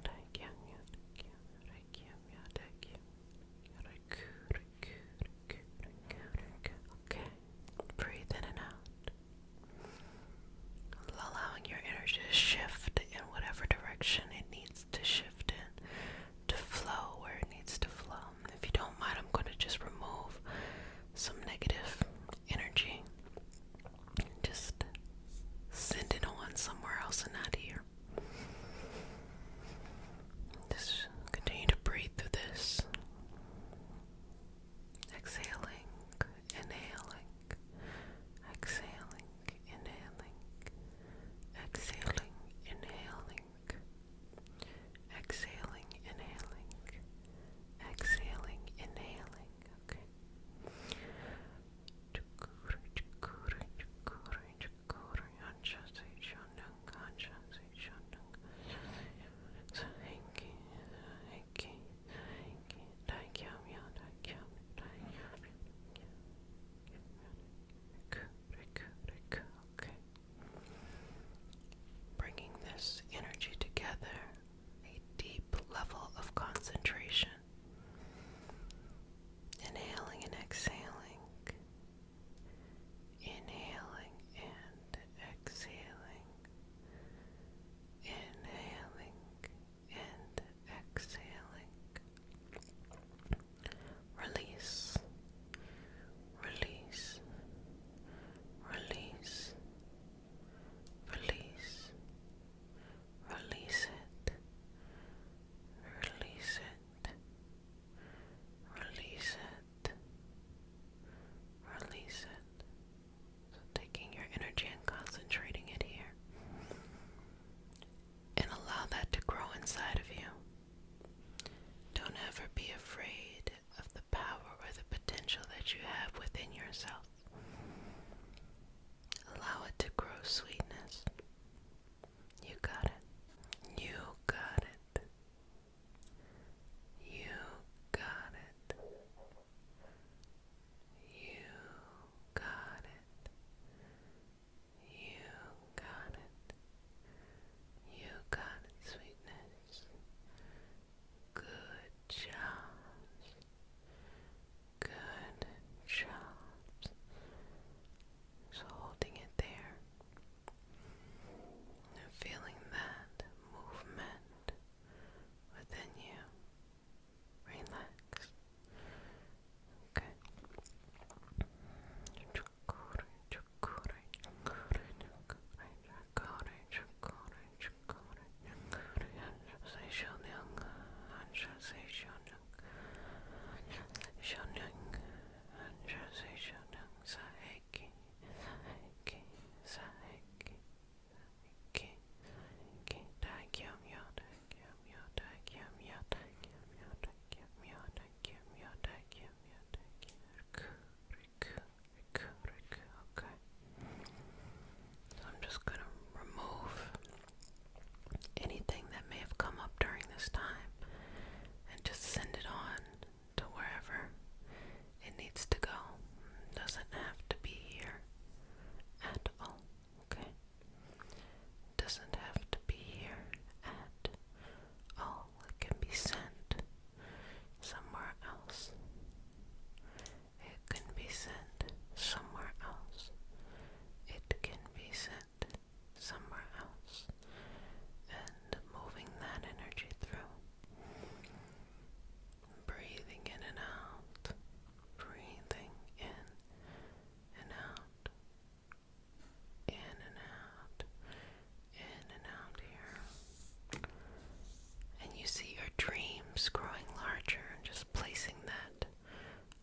becomes growing larger and just placing that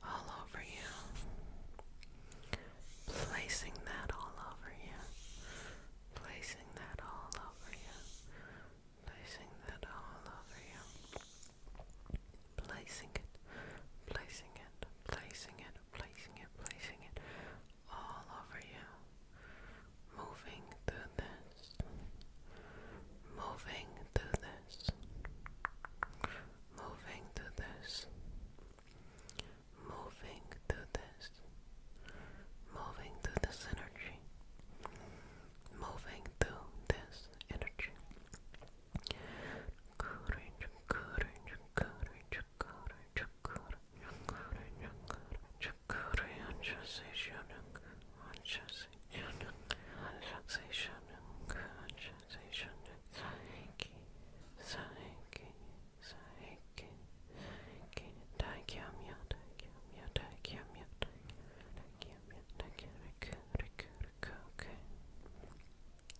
all over you. Placing that all over you. Placing that all over you. Placing that all over you. Placing it. Placing it. Placing it. Placing it. Placing it all over you. Moving through this. Moving through this. Moving through this. Moving through this. Moving through this energy. Moving through this energy. Courage, courage, courage, courage, courage,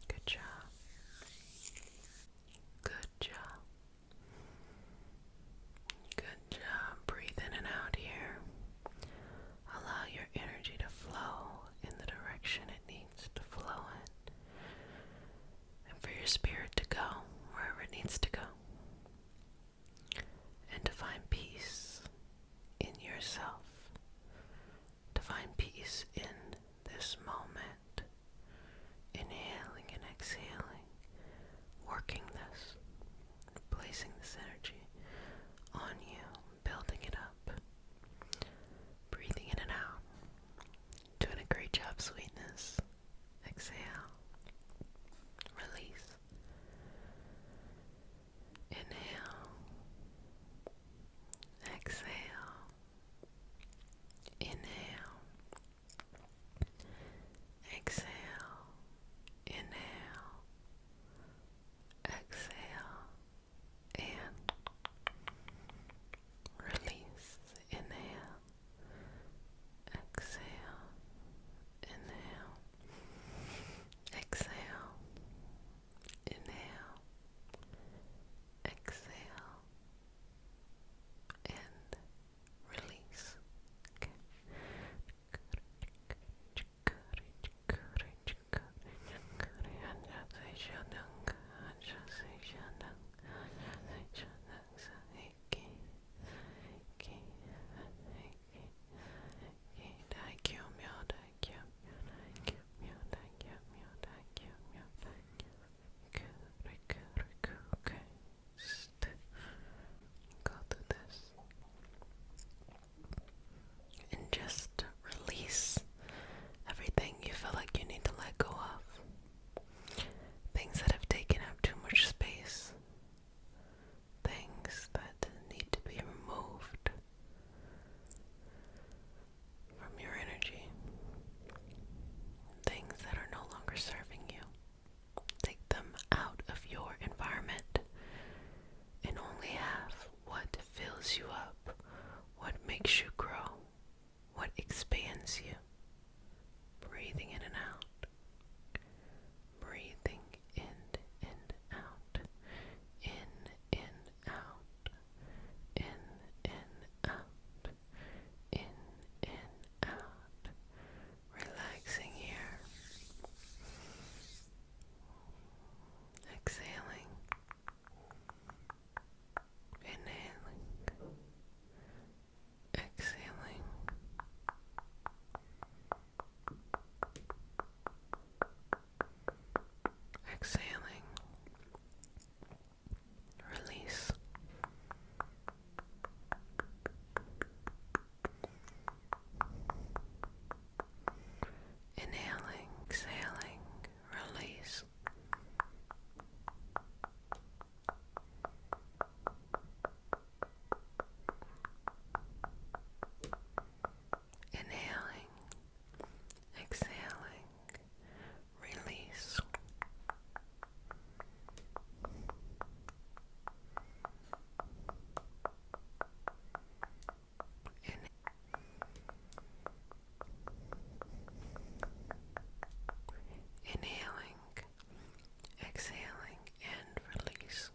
Good job. Good job. Good job. Breathe in and out here. Allow your energy to flow in the direction it needs to flow in. And for your spirit to go wherever it needs to go. And to find peace in yourself. To find peace in this moment. Inhaling and exhaling. Working this. Placing this energy on you. Building it up. Breathing in and out. Doing a great job, sweetness. Exhale. Release. Inhale. Exhale. Inhale. Exhale. Inhale. Exhale. And release. Inhale. Exhale. Inhale. Exhale. Inhale. Exhale. And release. Okay. Go through this and just release everything you feel like you need to let go of. Things that have taken up too much space. Things that need to be removed from your energy. Things that are no longer serving you. Take them out of your environment and only have what fills you up, what makes you grow, what expands you. Breathing in and out. Breathing in and out. In out. In out. In out. Relaxing here. Exhaling. Inhaling. Exhaling. Exhaling. Release. Inhaling, exhaling, release. Inhaling, exhaling, release. Inhaling, exhaling, and release.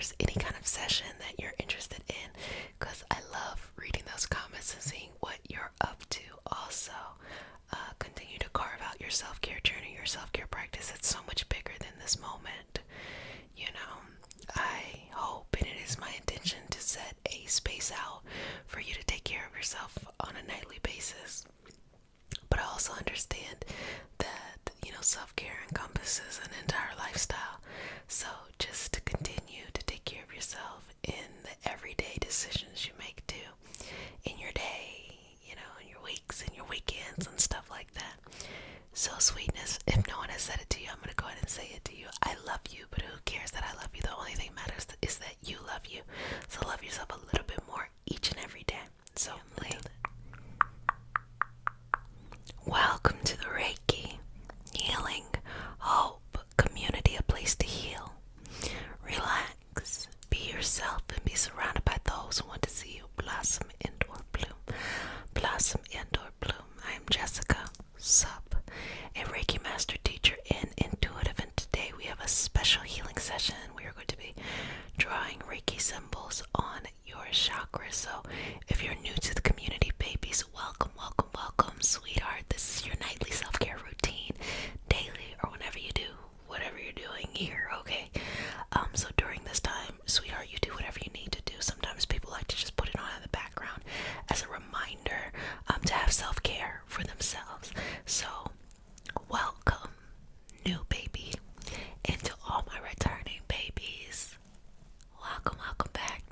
there's any kind of session that you're interested in, because I love reading those comments and seeing what you're up to. Also, continue to carve out your self-care journey, your self-care practice. It's so much bigger than this moment. You know, I hope, and it is my intention, to set a space out for you to take care of yourself on a nightly basis. But I also understand that, self-care encompasses an entire lifestyle. So just to continue to take care of yourself in the everyday decisions you make too, in your day, in your weeks and your weekends and stuff like that. So sweetness, if no one has said it to you, I'm going to go ahead and say it to you. I love you, but who cares that I love you? The only thing matters is that you love you. So love yourself a little bit more each and every day. So, welcome to the Reiki Healing Hope Community, a place to heal. Relax, be yourself, and be surrounded by those who want to see you blossom and/or bloom. Blossom and/or bloom. I am Jessica, sup, a Reiki master teacher and intuitive, and today we have a special healing session. We are going to be drawing Reiki symbols on your chakras. So if you're new to the community, babies, welcome, welcome, welcome, sweetheart. This is your nightly self-care routine, daily, or whenever you do whatever you're doing here, okay? So during this time, sweetheart, you do whatever you need to do. Sometimes people like to just put it on in the background as a reminder to have self-care for themselves. So welcome, new baby, and to all my returning babies, welcome, welcome back.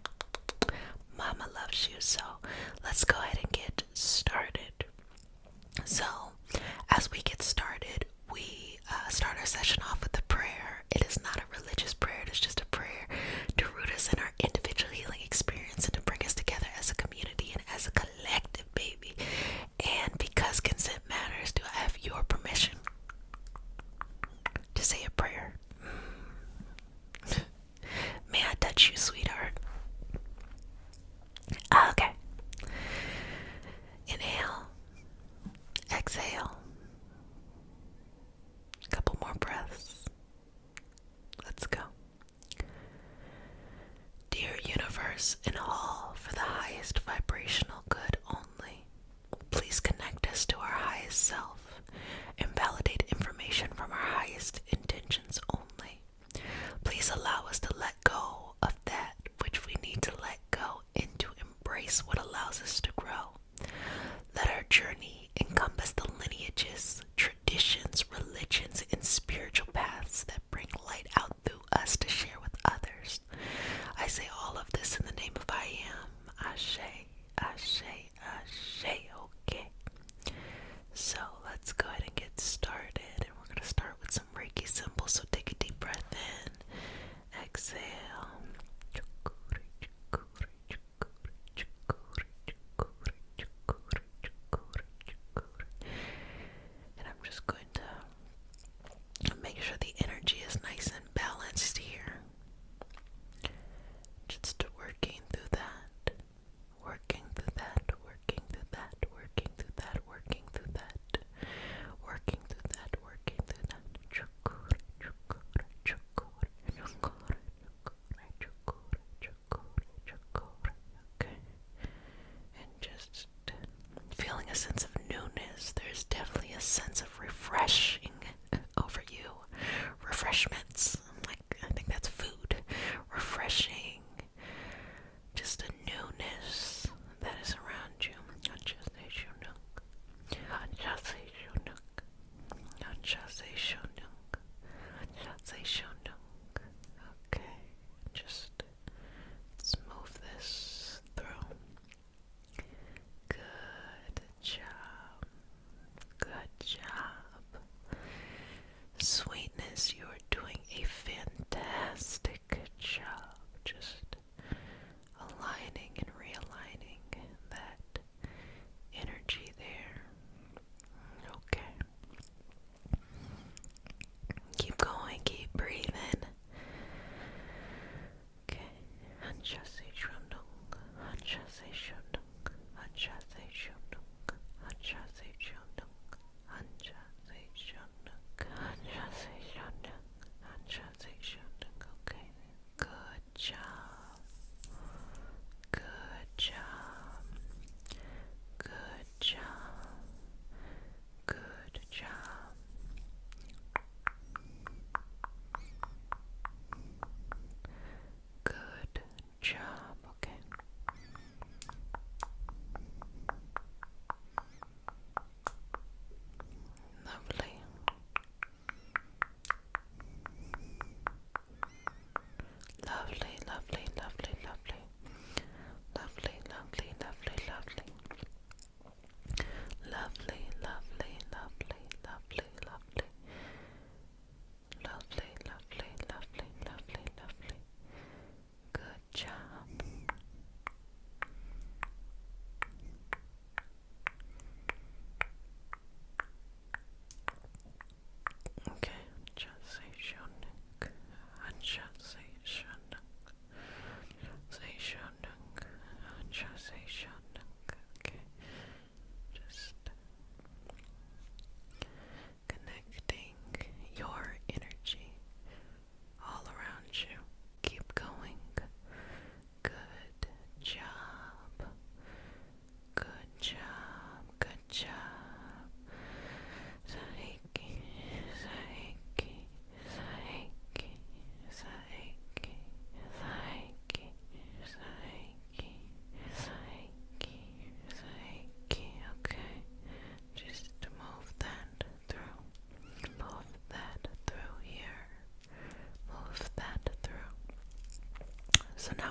Mama loves you. So let's go ahead and get started. So as we get started, we start our session off with a prayer. It is not a religious prayer. It is just a prayer to root us in our individual healing experience and to bring us together as a community and as a collective, baby. And because consent matters, do I have your permission to say a prayer? May I touch you, sweetheart? Okay. Inhale. Exhale. A couple more breaths. Let's go. Dear universe and all for the highest vibrational good only, please connect us to our highest self and validate information from our highest intentions only. Please allow us to let go of that which we need to let go and to embrace what allows us to grow. Let our journey encompass the lineages, traditions, religions, and spiritual paths that bring light out through us to share with others. I say all of this in the name of I am. Ashe, Ashe, Ashe, okay? So let's go ahead and get started. And we're going to start with some Reiki symbols. So take a deep breath in. Exhale. And I'm just going to make sure the energy is nice and balanced here. Just working through that. Working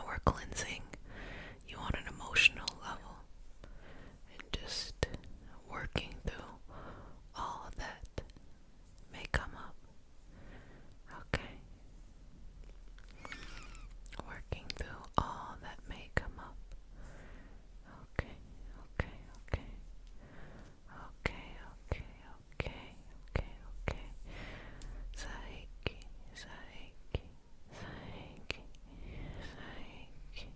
now we're cleansing you on an emotional level and just working through all that may come up. Okay? Working through all that may come up. Okay, okay, okay. Okay, okay, okay, okay, okay. Saiki, saiki, saiki, saiki,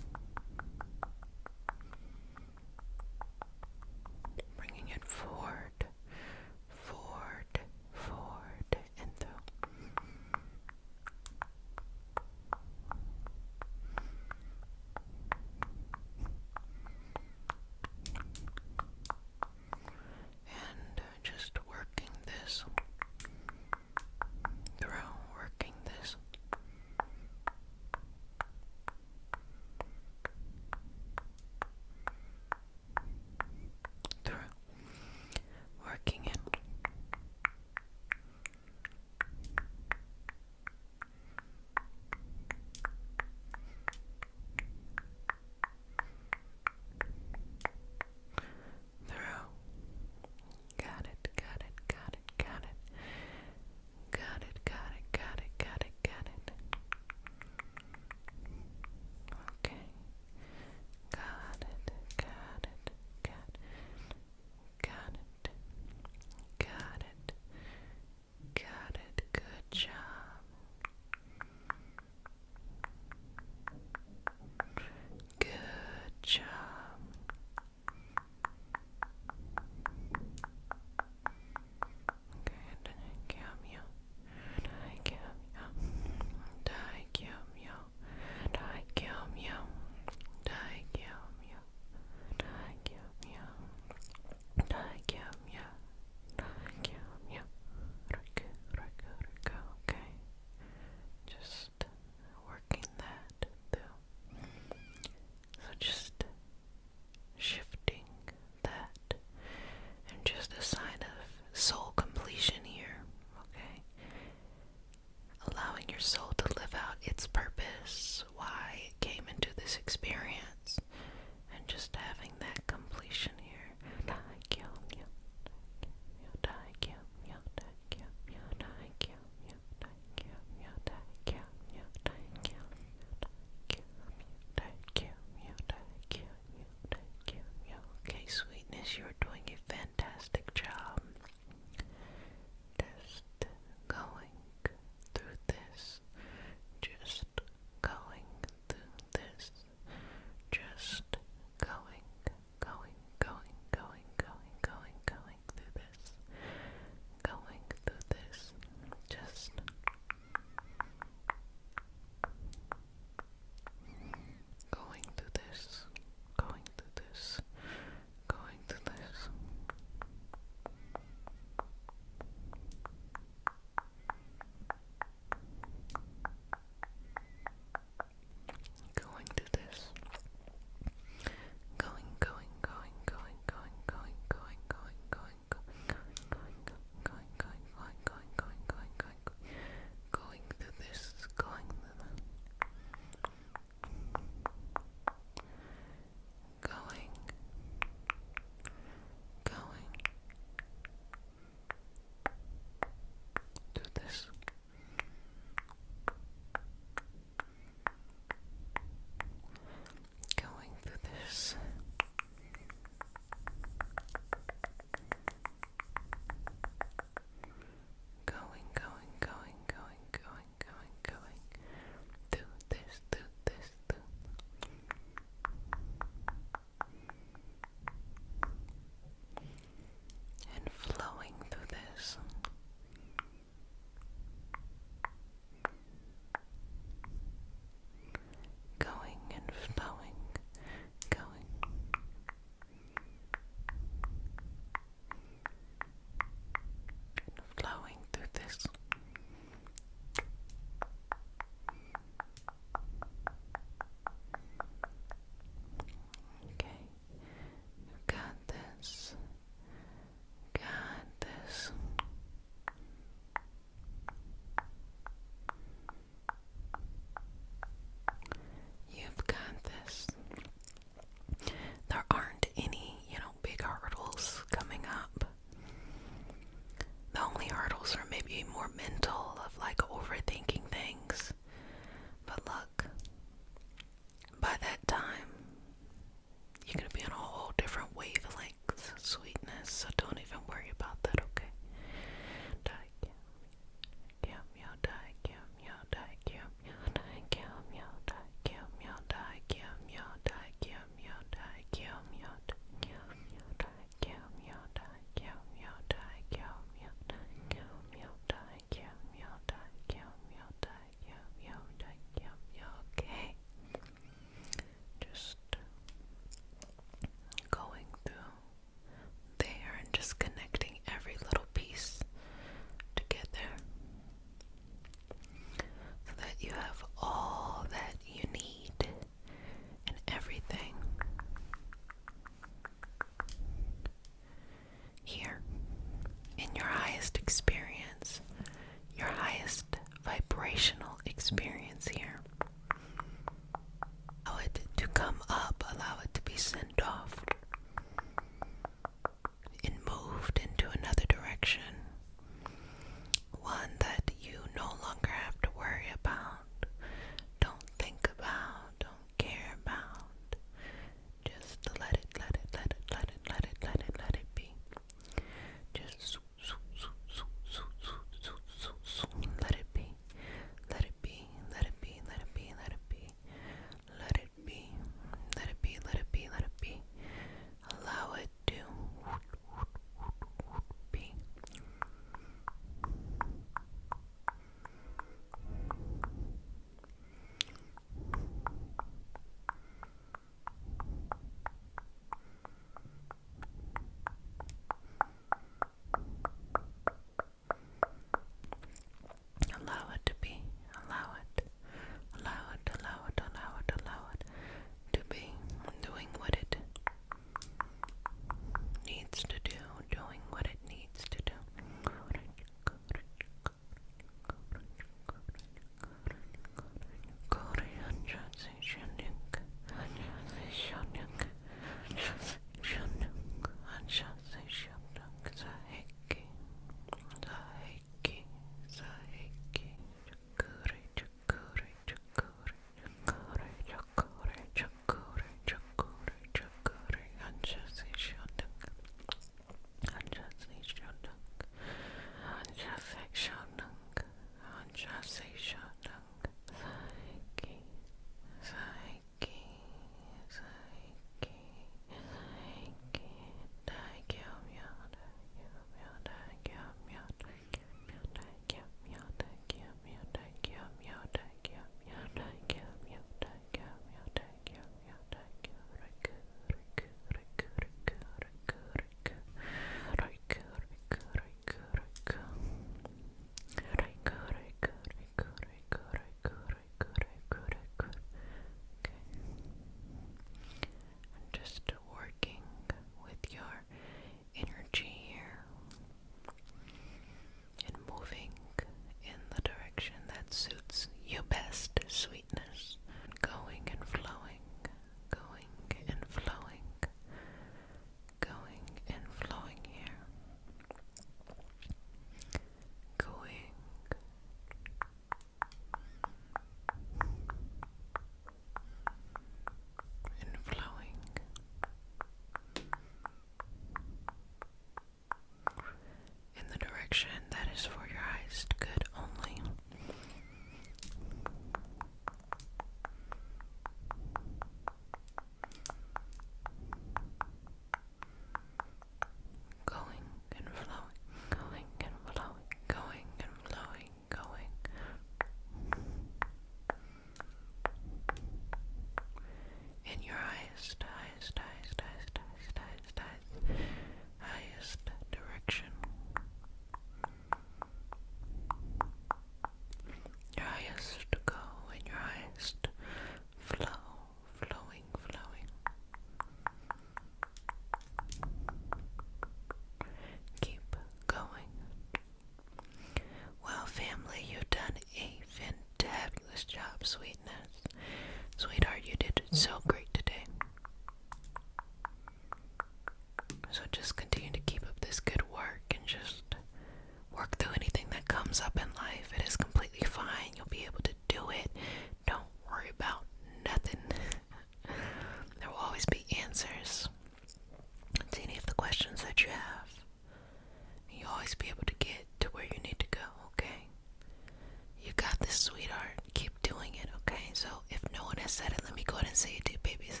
and say it to you, babies.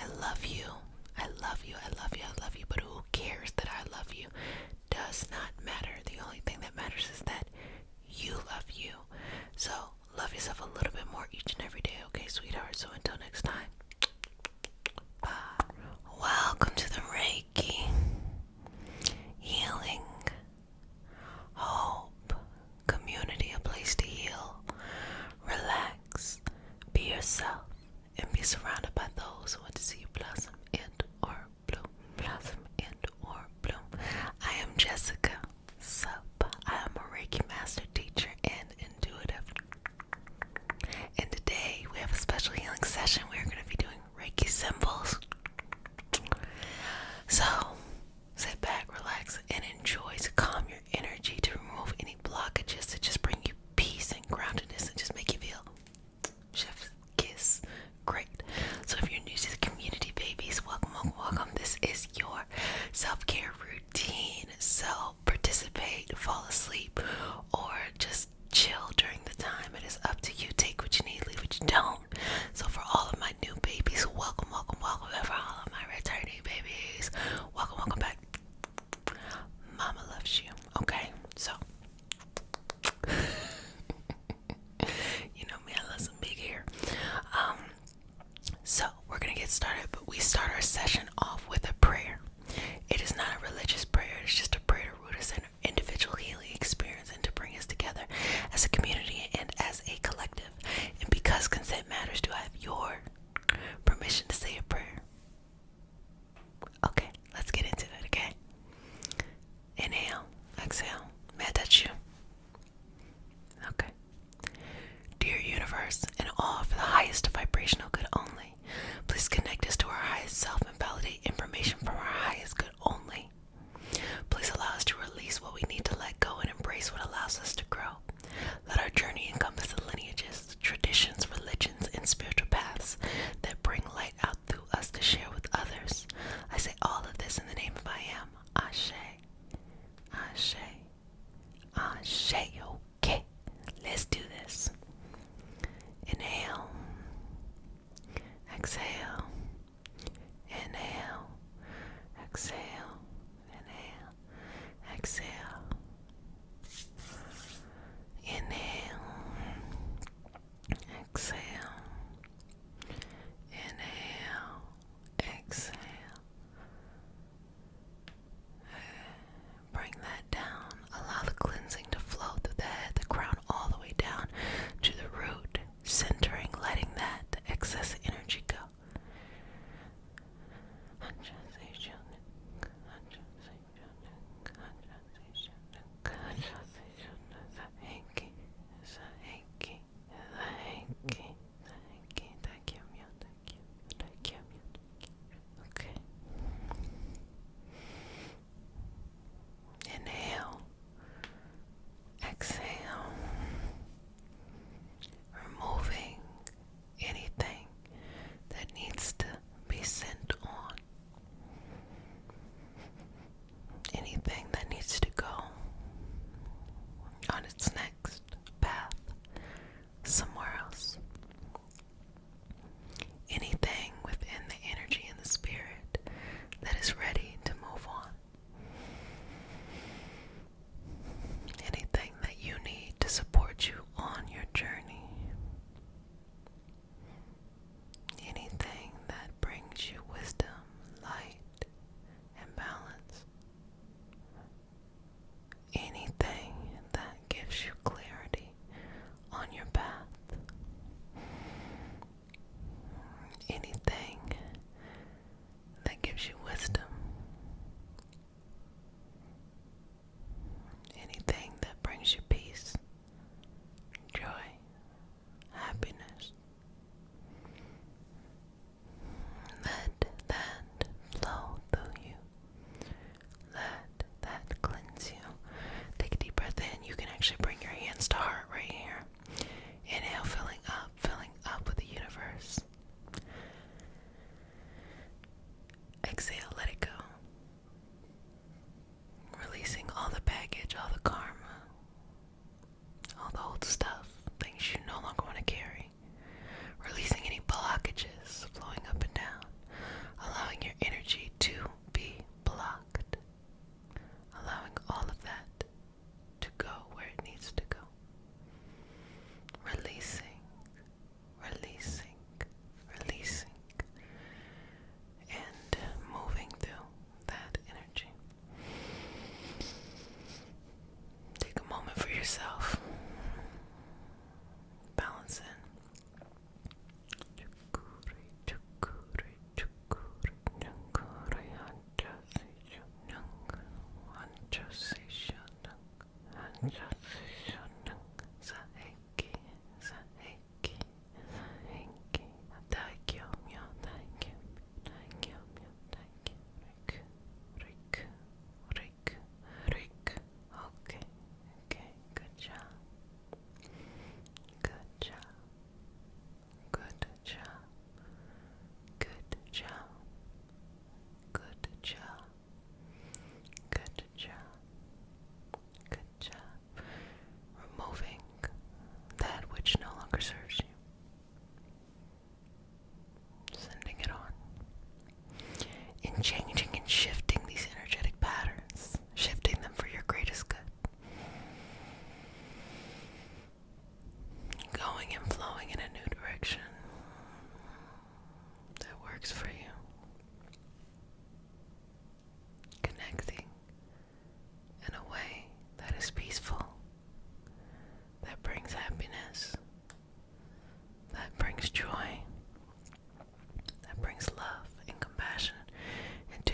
I love you. I love you. I love you. I love you. But who cares that I love you? Does not matter. The only thing that matters is that you love you. So love yourself a little bit more each and every day, okay, sweetheart? So until next time, bye. Welcome to the Reiki Healing Hope Community, a place to heal, relax, be yourself, and be surrounded by those who want to see you blossom and or bloom, blossom and or bloom. I am Jessica Sup. I am a Reiki master teacher and intuitive. And today we have a special healing session. We're going to be doing Reiki symbols. So sit back, relax, and enjoy to calm your energy, to remove any blockages, to just bring you peace and groundedness and just make you feel chef's kiss. Great. So if you're new to the community, babies, welcome, welcome, welcome. This is your self-care routine. So participate, fall asleep, or just chill during the time. It is up to you. Take what you need, leave what you don't. So for all of my new babies, welcome, welcome, welcome. And for all of my returning babies, welcome, welcome back. Mama loves you. Okay, so you know me, I love some big hair. So we're gonna get started, but we start our session off with a prayer. It is not a religious prayer, it's just a prayer to root us in an individual healing experience and to bring us together as a community and as a collective. And because consent matters, do I have your permission to say a prayer? Okay, let's get into it, okay? Inhale, exhale. May I touch you? Okay. Dear universe, and all for the highest vibrational good only, please connect us to our highest self and validate information from our highest good only. Please allow us to release what we need to let go and embrace what allows us to grow. Let our journey encompass the lineages, traditions, religions, and spiritual paths that bring light out through us to share with others. I say all of this in the name of I am. Ashe. Ashe. Ashe. Okay. Let's do this. Inhale. changing and shifting these energetic patterns, shifting them for your greatest good. Going and flowing in a new direction that works for you. Connecting in a way that is peaceful, that brings happiness, that brings joy, that brings love and compassion into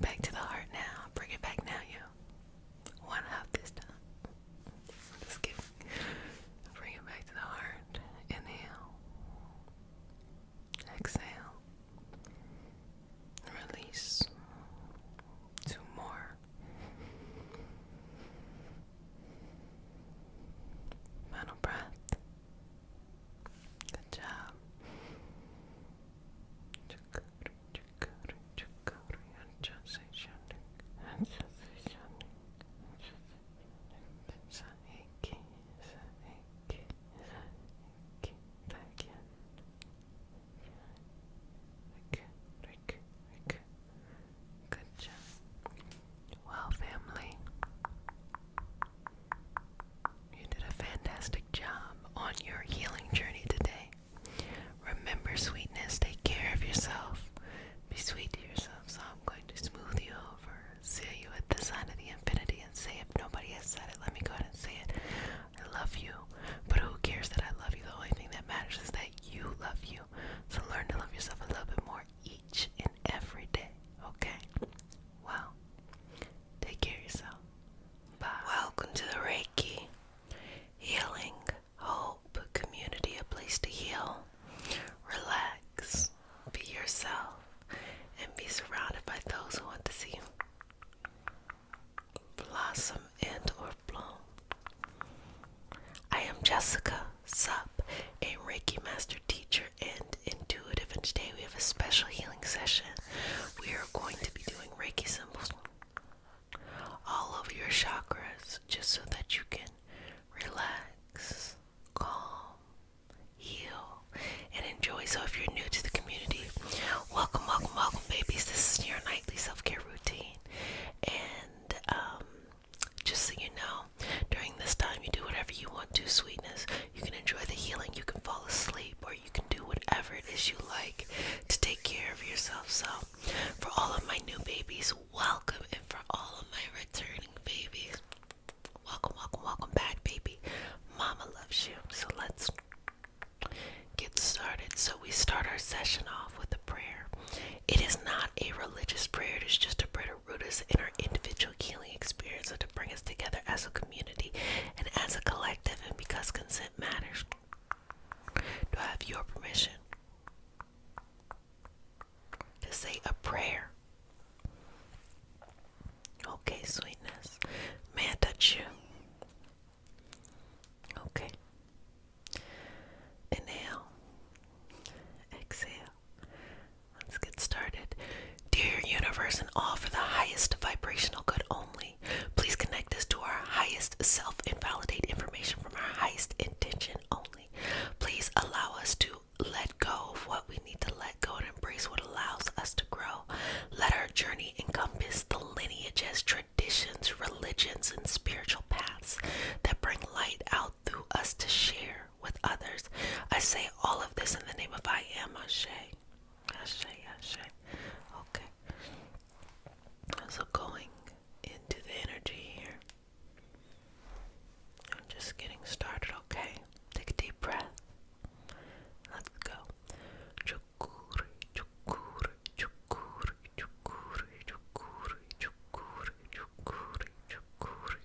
back to the heart now. Bring it back now, you. One half this time. Just kidding. Bring it back to the heart. Inhale. Exhale. Release. 2 more. Final breath. Good job. Good job. Well, family, you did a fantastic job on your healing journey today. Remember, sweetness, take care of yourself. Be sweet to yourself. So I'm going to smooth you over, see you at the sign of the infinity, and say, if nobody has said it, let me go ahead and say it. I love you, but who cares that I love you? The only thing that matters is that you love you. So learn to love yourself a little bit more each and every day, okay? Well, take care of yourself. Bye. Welcome to the Reiki Healing Hope Community, a place to heal, relax, be yourself, and be surrounded by those who want to see you blossom and or bloom. I am Jessica Sup, a Reiki Master Teacher and Intuitive, and today we have a special healing session. We are going to be doing Reiki symbols all over your chakras, just so that you can relax, calm, heal, and enjoy. So if you're new to the community, welcome, welcome, welcome, babies. This is your nightly self-care routine. And just so you know, during this time you do whatever you want to, sweetness. You can enjoy the healing, you can fall asleep, or you can do whatever it is you like to take care of yourself. So for all of my new babies, welcome, and for all of my returning babies, welcome, welcome, welcome back, baby. Mama loves you. So let's get started. So we start our session off with a prayer. It is not a religious prayer. It is just a prayer to root us in our individual healing experience and to bring us together as a community and as a collective. And because consent matters, do I have your permission to say a prayer? Okay, sweetness. May I touch you? Okay. Inhale. Exhale. Let's get started. Dear universe, and all for the highest vibrational good only, please connect us to our highest self and validate information from our highest intention only. Please allow us to let go of what we need to let go and embrace what allows us to grow. Let our journey encompass the lineages, traditions, religions, and spiritual paths that bring light out through us to share with others. I say all of this in the name of I am Ashe. Ashe, Ashe. Okay. So going into the energy here. I'm just getting started, okay? Take a deep breath. Let's go. Chukuri, chukuri, chukuri, chukuri, chukuri, chukuri, chukuri, chukuri, chukuri,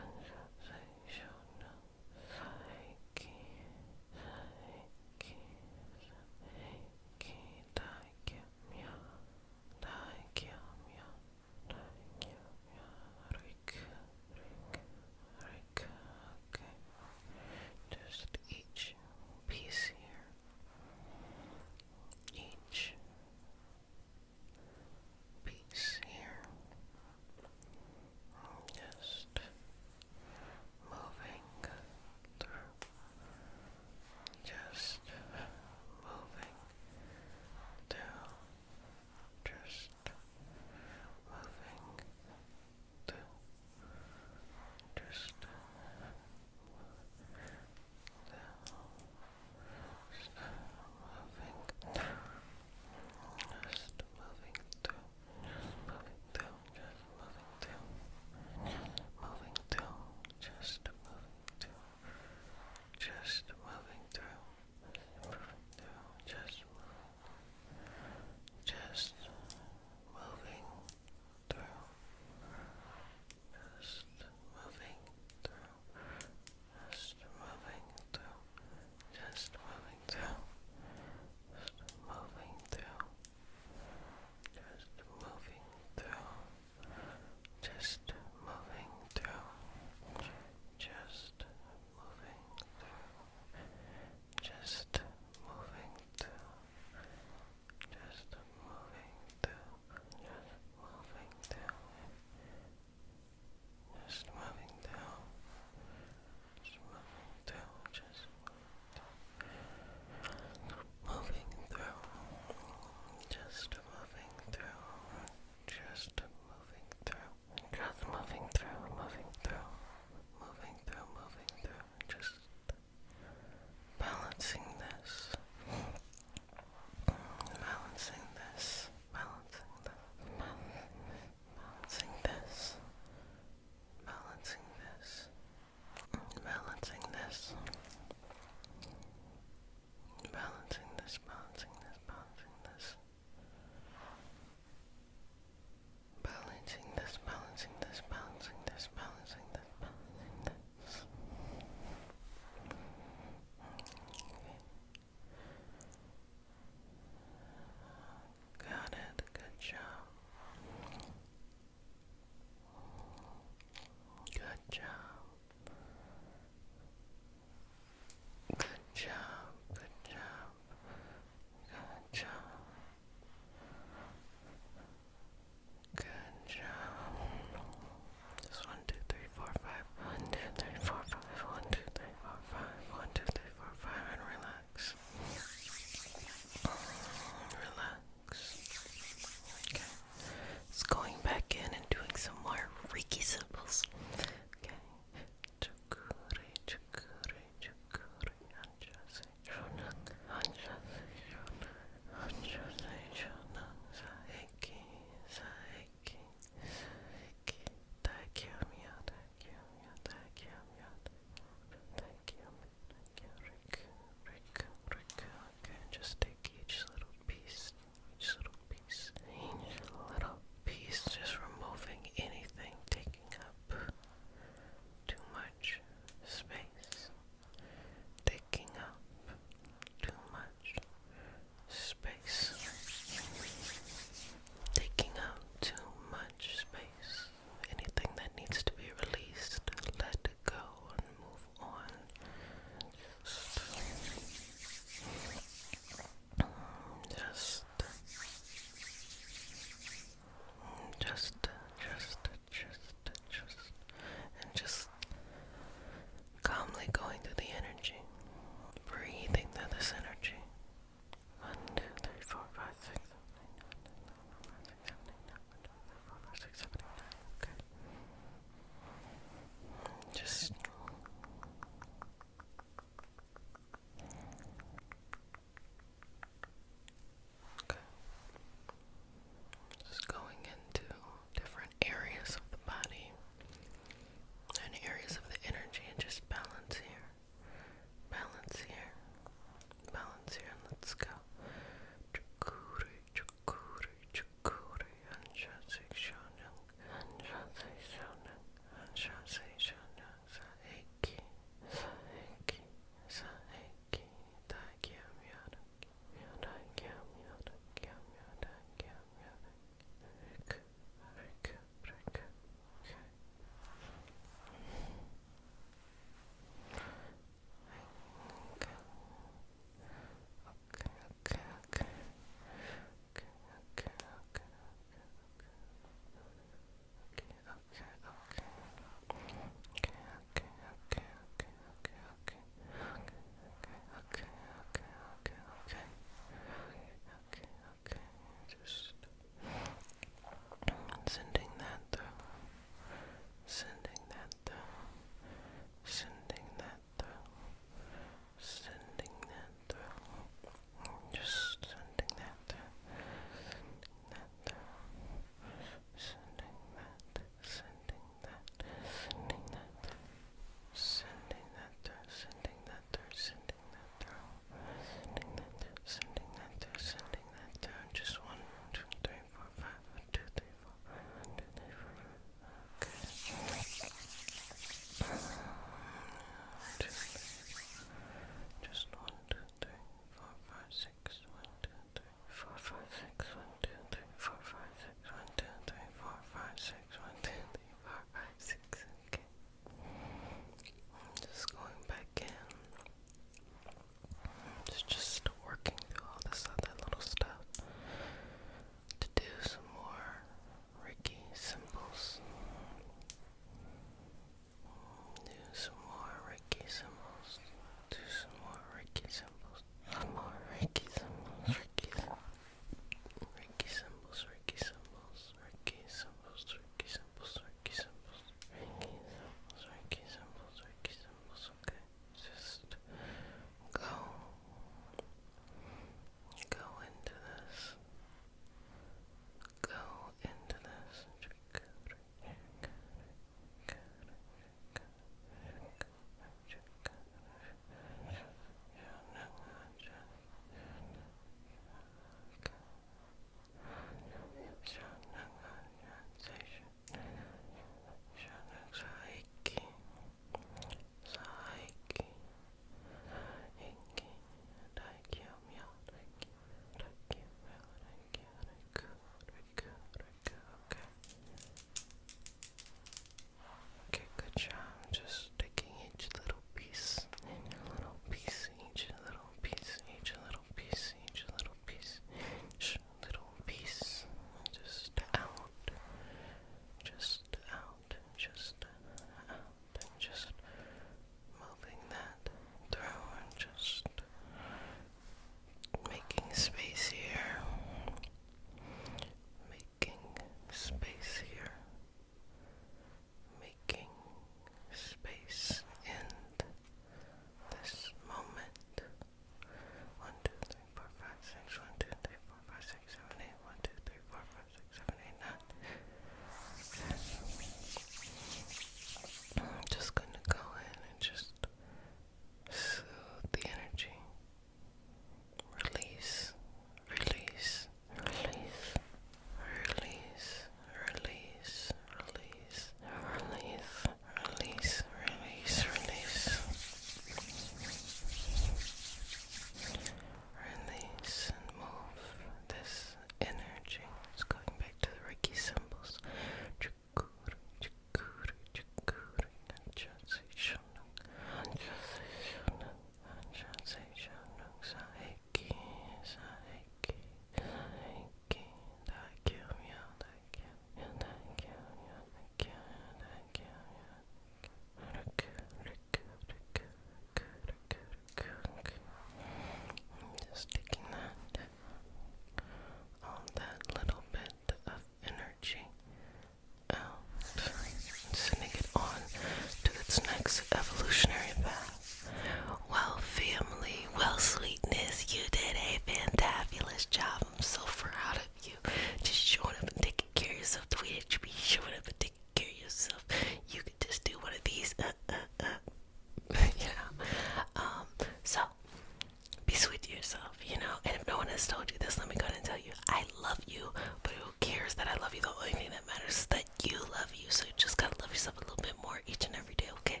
has told you this, let me go ahead and tell you, I love you, but who cares that I love you? The only thing that matters is that you love you, so you just gotta love yourself a little bit more each and every day, okay?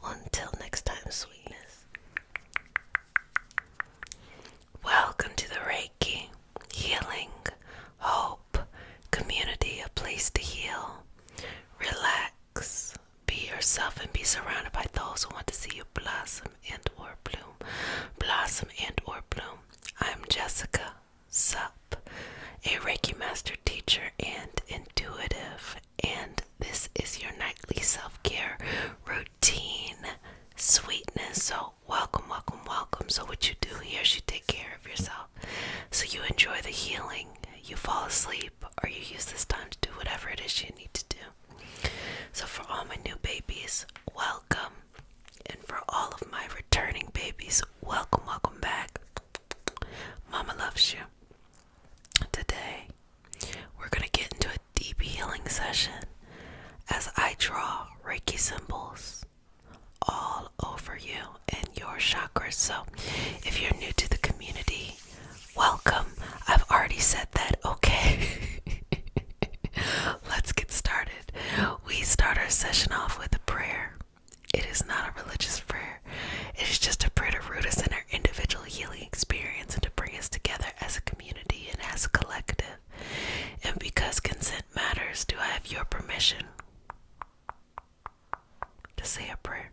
Until next time, sweetness. Welcome to the Reiki, healing, hope, community, a place to heal. Relax, be yourself, and be surrounded by those who want to see you blossom and or bloom. Blossom and or bloom. I'm Jessica Sup, a Reiki master teacher and intuitive, and this is your nightly self-care routine, sweetness. So welcome, welcome, welcome. So what you do here is you take care of yourself, so you enjoy the healing, you fall asleep, or you use this time to do whatever it is you need to do. So for all my new babies, welcome. And for all of my returning babies, welcome, welcome back. Mama loves you. Today, we're going to get into a deep healing session as I draw Reiki symbols all over you and your chakras. So if you're new to the community, welcome. I've already said that, okay? Let's get started. We start our session off with a prayer. It is not a religious prayer. It is just a prayer to root us in our individual healing experience and to bring us together as a community and as a collective. And because consent matters, do I have your permission to say a prayer?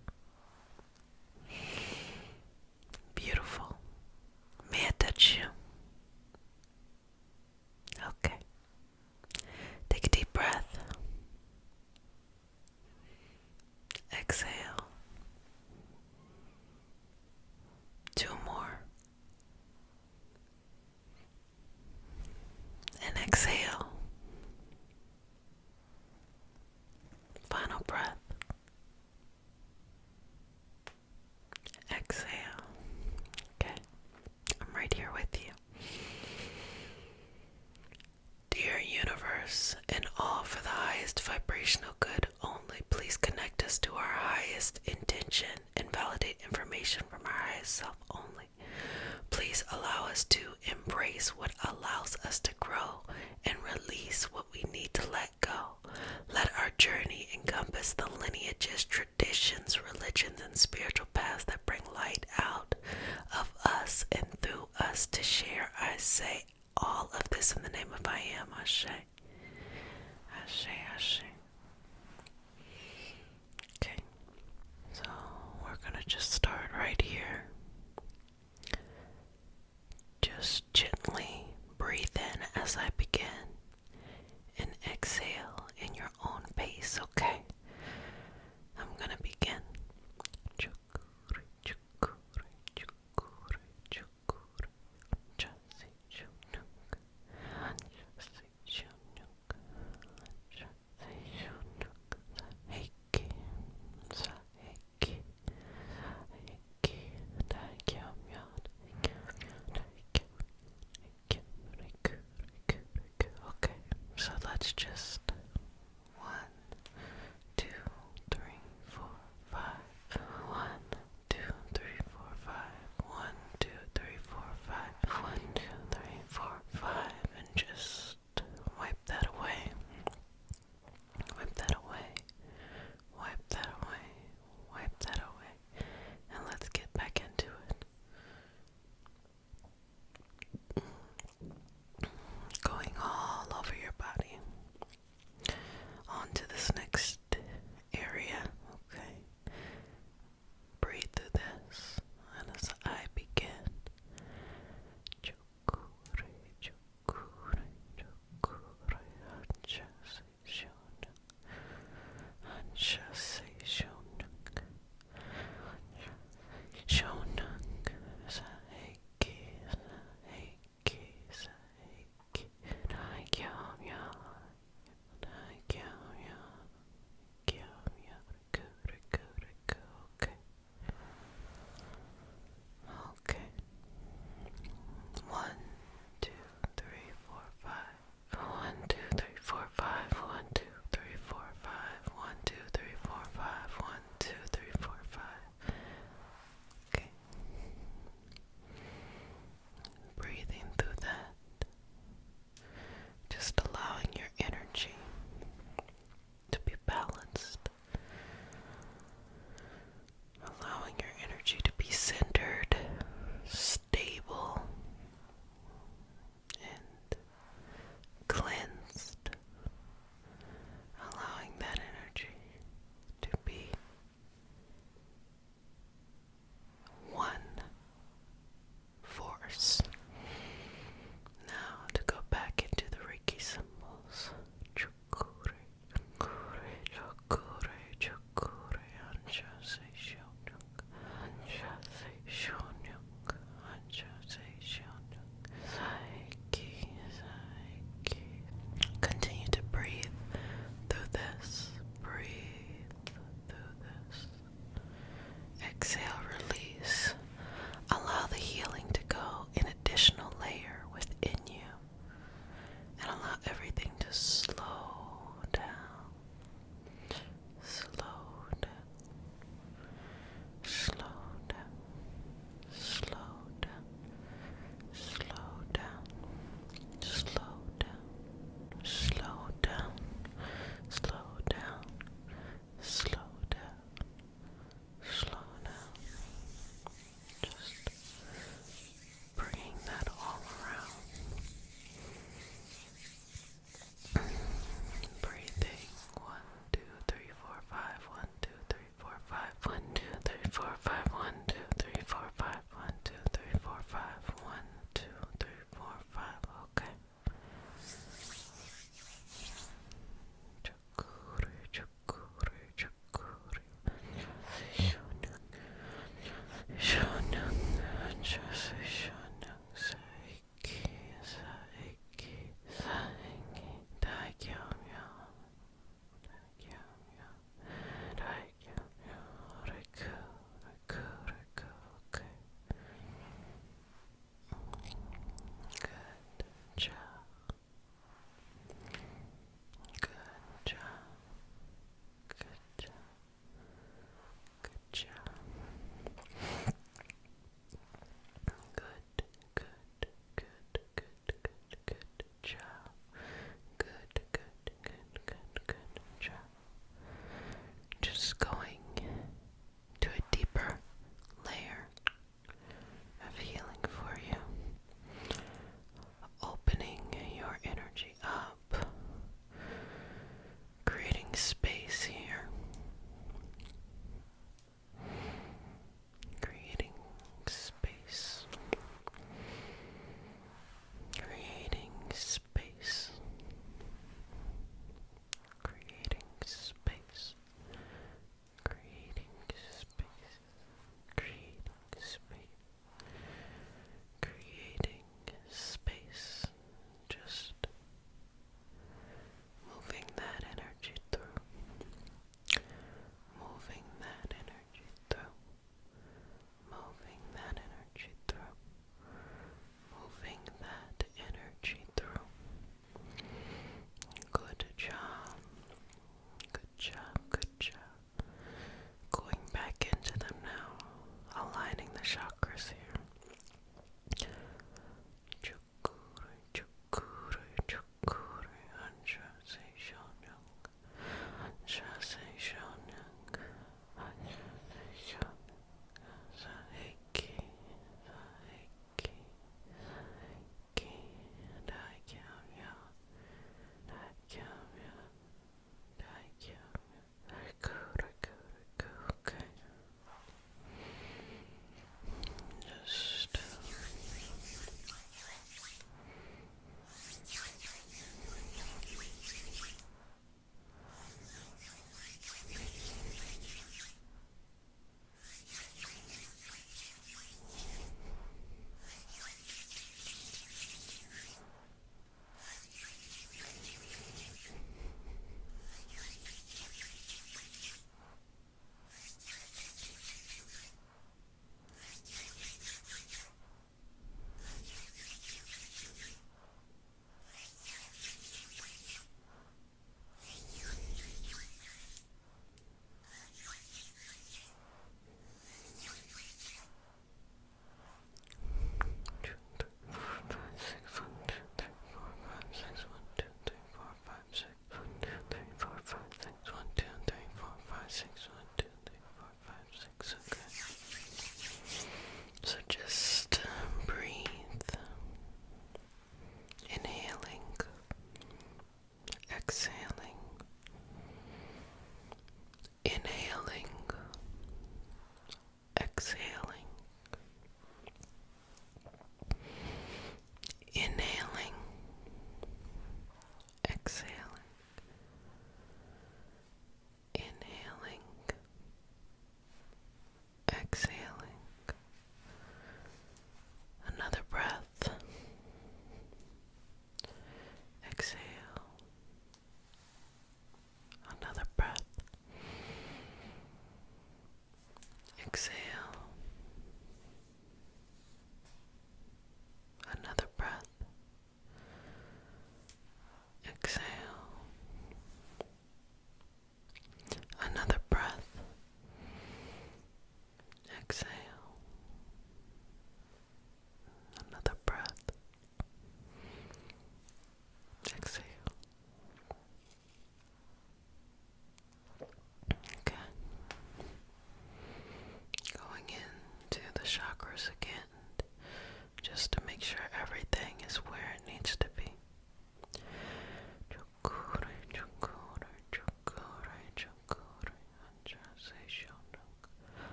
Beautiful. May I touch you? Okay. Take a deep breath. Exhale. 2 more. And exhale. Final breath. Exhale. Okay. I'm right here with you. Dear universe, and all for the highest vibrational good only, please connect us to our highest intention and validate information from our highest self only. Please allow us to embrace what allows us to grow and release what we need to let go. Let our journey encompass the lineages, traditions, religions, and spiritual paths that bring light out of us and through us to share. I say all of this in the name of I am. Ashe. Ashe, Ashe. Okay, so we're gonna just start right here. Just gently breathe in as I begin and exhale in your own pace, okay? I'm gonna begin.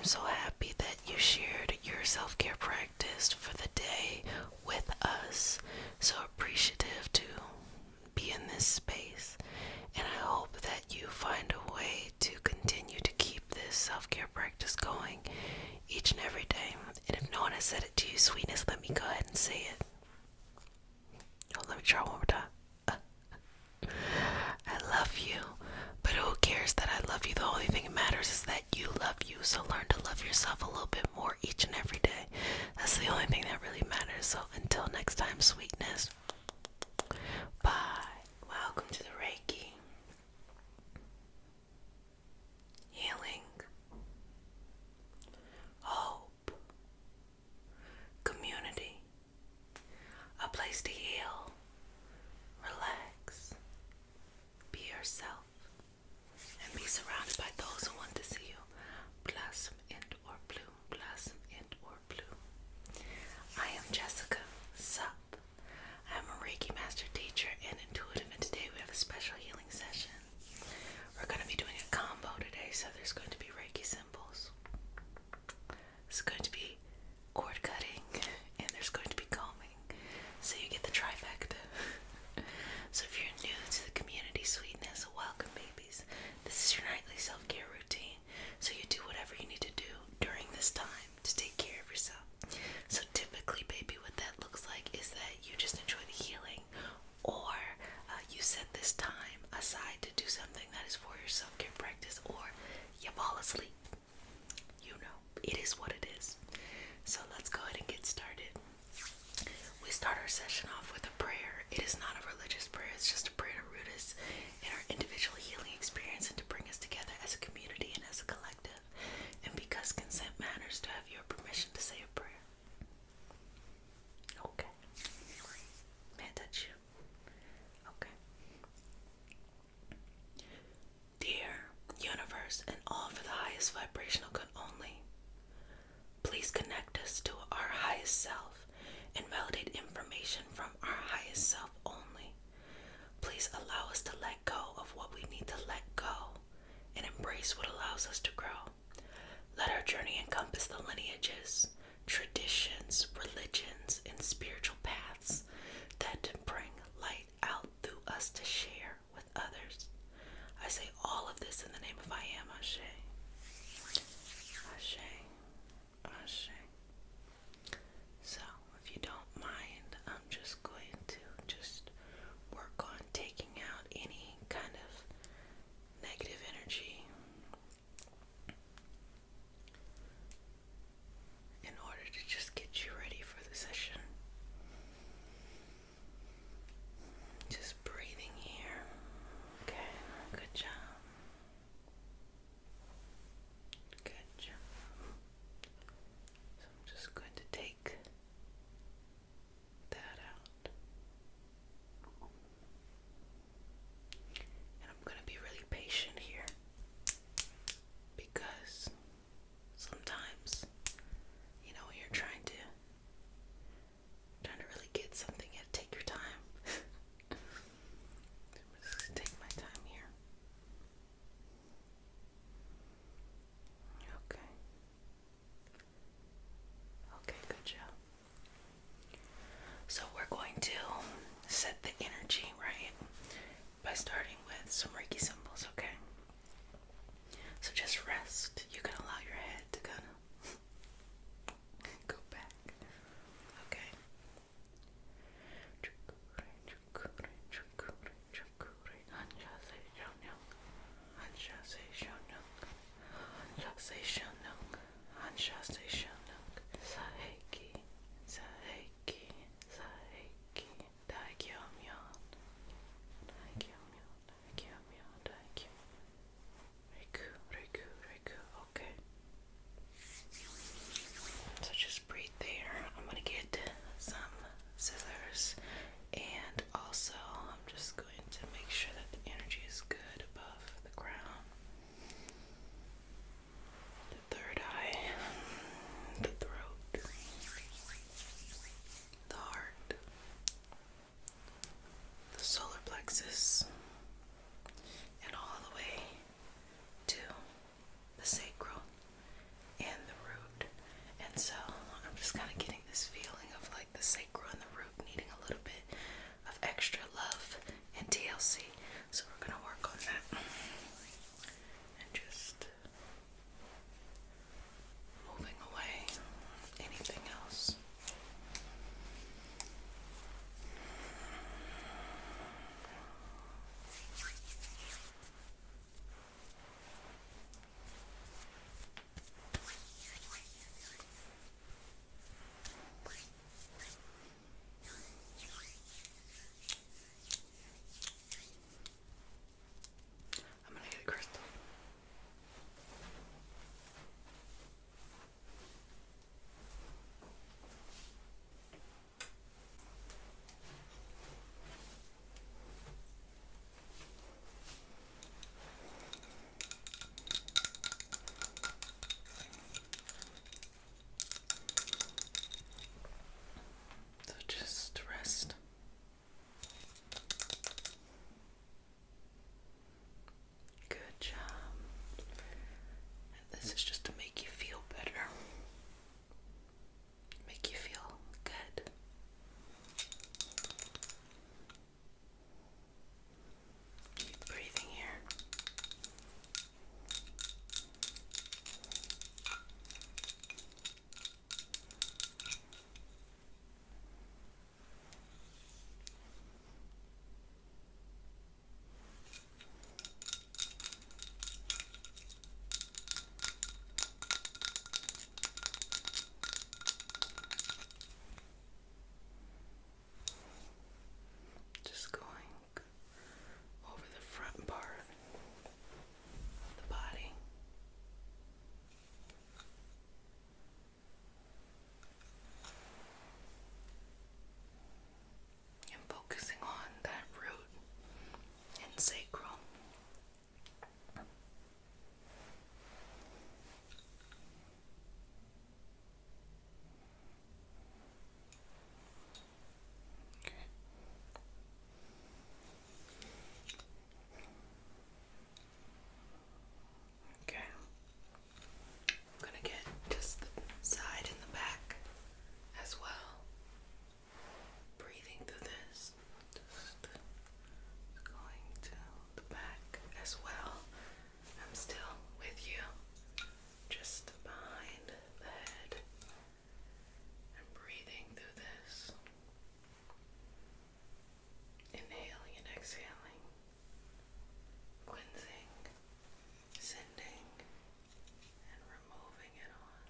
I'm so happy that you shared your self-care practice for the day with us. So appreciative to be in this space. And I hope that you find a way to continue to keep this self-care practice going each and every day. And if no one has said it to you, sweetness, let me go ahead and say it. Oh, let me try one more time. I love you, but who cares that I love you? The only thing that matters is that you love you. So learn to love yourself a little bit more each and every day. That's the only thing that really matters. So until next time, sweetness. Bye. Welcome to the Reiki. Healing. Hope. Community. A place to heal. Relax. Be yourself. And be surrounded by those who want to see you blossom and or bloom, blossom and or bloom. I am Jessica Sup. I am a Reiki master teacher and intuitive, and today we have a special healing session. We're going to be doing a combo today, so there's going to be Reiki symbols. It's going to be cord cutting, and there's going to be combing. So you get the trifecta. So if you're new to the community, sweetness, welcome babies. This is your nightly self-care routine. So you do whatever you need to do during this time to take care of yourself. So typically, baby, what that looks like is that you just enjoy the healing, or you set this time aside to do something that is for your self-care practice, or you fall asleep. You know, it is what it is. So let's go ahead and get started. We start our session off with a prayer. It is not a religious prayer, it's just a prayer to root us in our individual healing experience and to bring us together as a community and as a collective. And because consent matters, to have your permission to say a prayer. Okay. May I touch you? Okay. Dear universe and all for the highest vibrational good only, please connect us to our highest self and validate information from our highest self only. Please allow us to let go of what we need to let go and embrace what allows us to grow. Let our journey encompass the lineages, traditions, religions, and spiritual paths that bring light out through us to share with others. I say all of this in the name of I am, Ashe. Ashe. Ashe. So, if you don't mind, I'm just going to work on taking out any kind of negative energy in order to just get you ready for the session. Just breathing here. Okay, good job. Good job. So I'm just going to take that out. And I'm going to be really patient here, because sometimes, you know, when you're trying to really get something, you have to take your time. So I'm just going to take my time here. Okay. Okay, good job. So we're going to set the energy, right, by starting with some Reiki symbols, okay? So just rest. You can allow your head to kind of go back, okay? Saheki, Saheki, Saheki, Daikyo-myon, Daikyo-myon, Daikyo-myon, and sacral. Okay. I'm gonna get just the side and the back as well. Breathing through this. Just going to the back as well. I'm still with you. Just behind the head. And breathing through this. Inhaling and exhaling. Cleansing. Sending. And removing it on.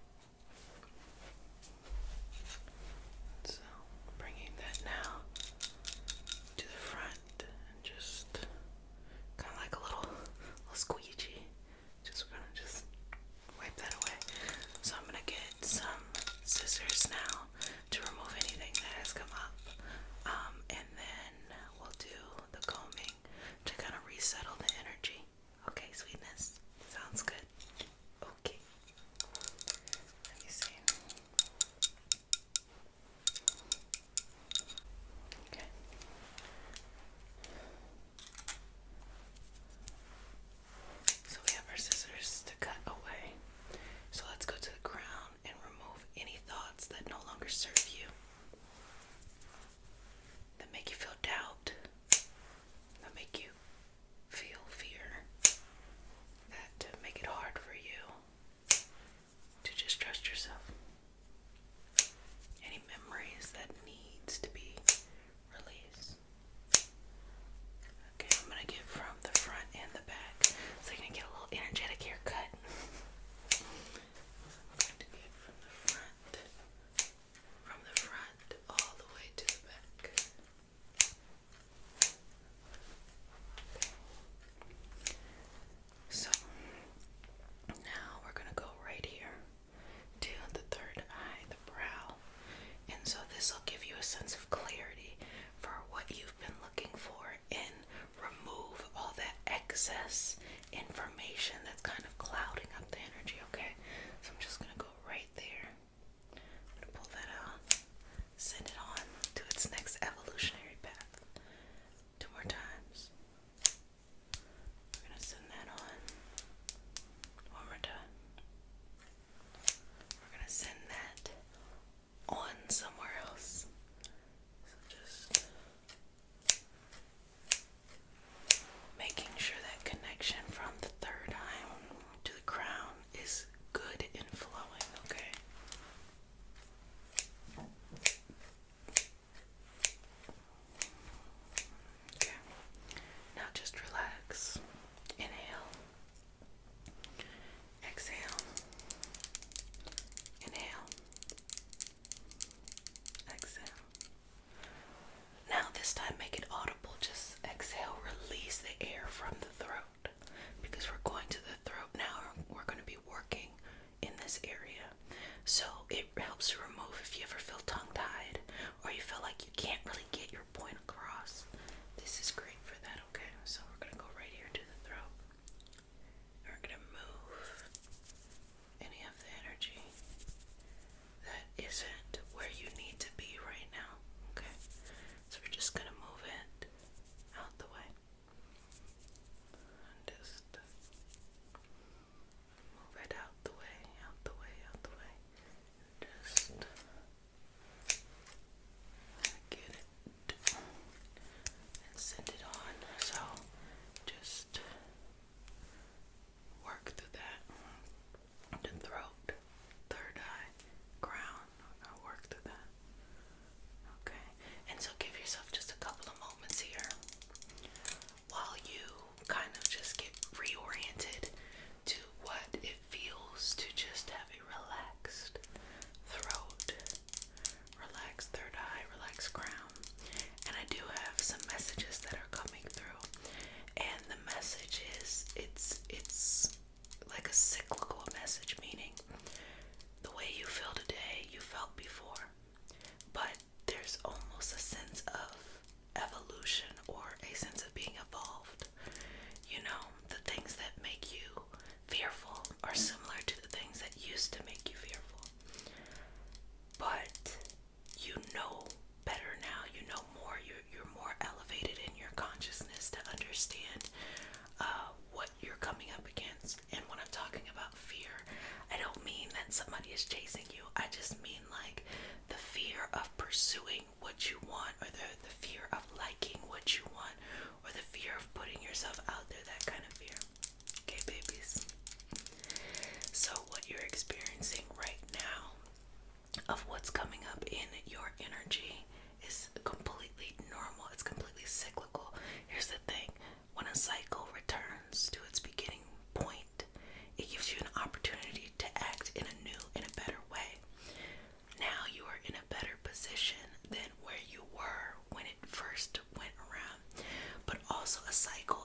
So, bringing that now to the front and just kind of like a little squeegee. Just we're gonna just wipe that away. So I'm gonna get some scissors now to remove anything that has come up. And then we'll do the combing to kind of resettle the energy. Okay, sweetness. Sounds good. Okay. Let me see. Okay. So we have our scissors to cut away. So let's go to the crown and remove any thoughts that no longer serve you, that make you feel doubt, that make you feel fear, that make it hard for you to just trust yourself. Any memories that needs to be released. Okay, I'm gonna get from the front and the back so you can get a little energetic haircut. So I'm going to get from the front all the way to the back. So now we're gonna go right here to the third eye, the brow. And so this will give you a sense of clarity for what you've been looking for and remove all that excess information that's kind of clouding up the energy, okay? So I'm just gonna go right there. I'm gonna pull that out, send it on to its next evolutionary path. 2 more times. We're gonna send that on. 1 more time. We're gonna send that on somewhere else. So just making sure that connection from the third eye to the crown is good and flowing, okay? Okay. Now just relax. Inhale. Exhale. Inhale. Exhale. Now this time make it audible. Just exhale, release the air from the throat. Because we're going to the throat now. We're going to be working in this area. So it helps to remove if you ever feel tongue-tied or you feel like you can't really get your point across. This is great for that, okay? So we're going to go right here to the throat. And we're going to move any of the energy that isn't where you need to be right now, okay? So we're just going to move it out the way. And just move it out the way, out the way, out the way. Just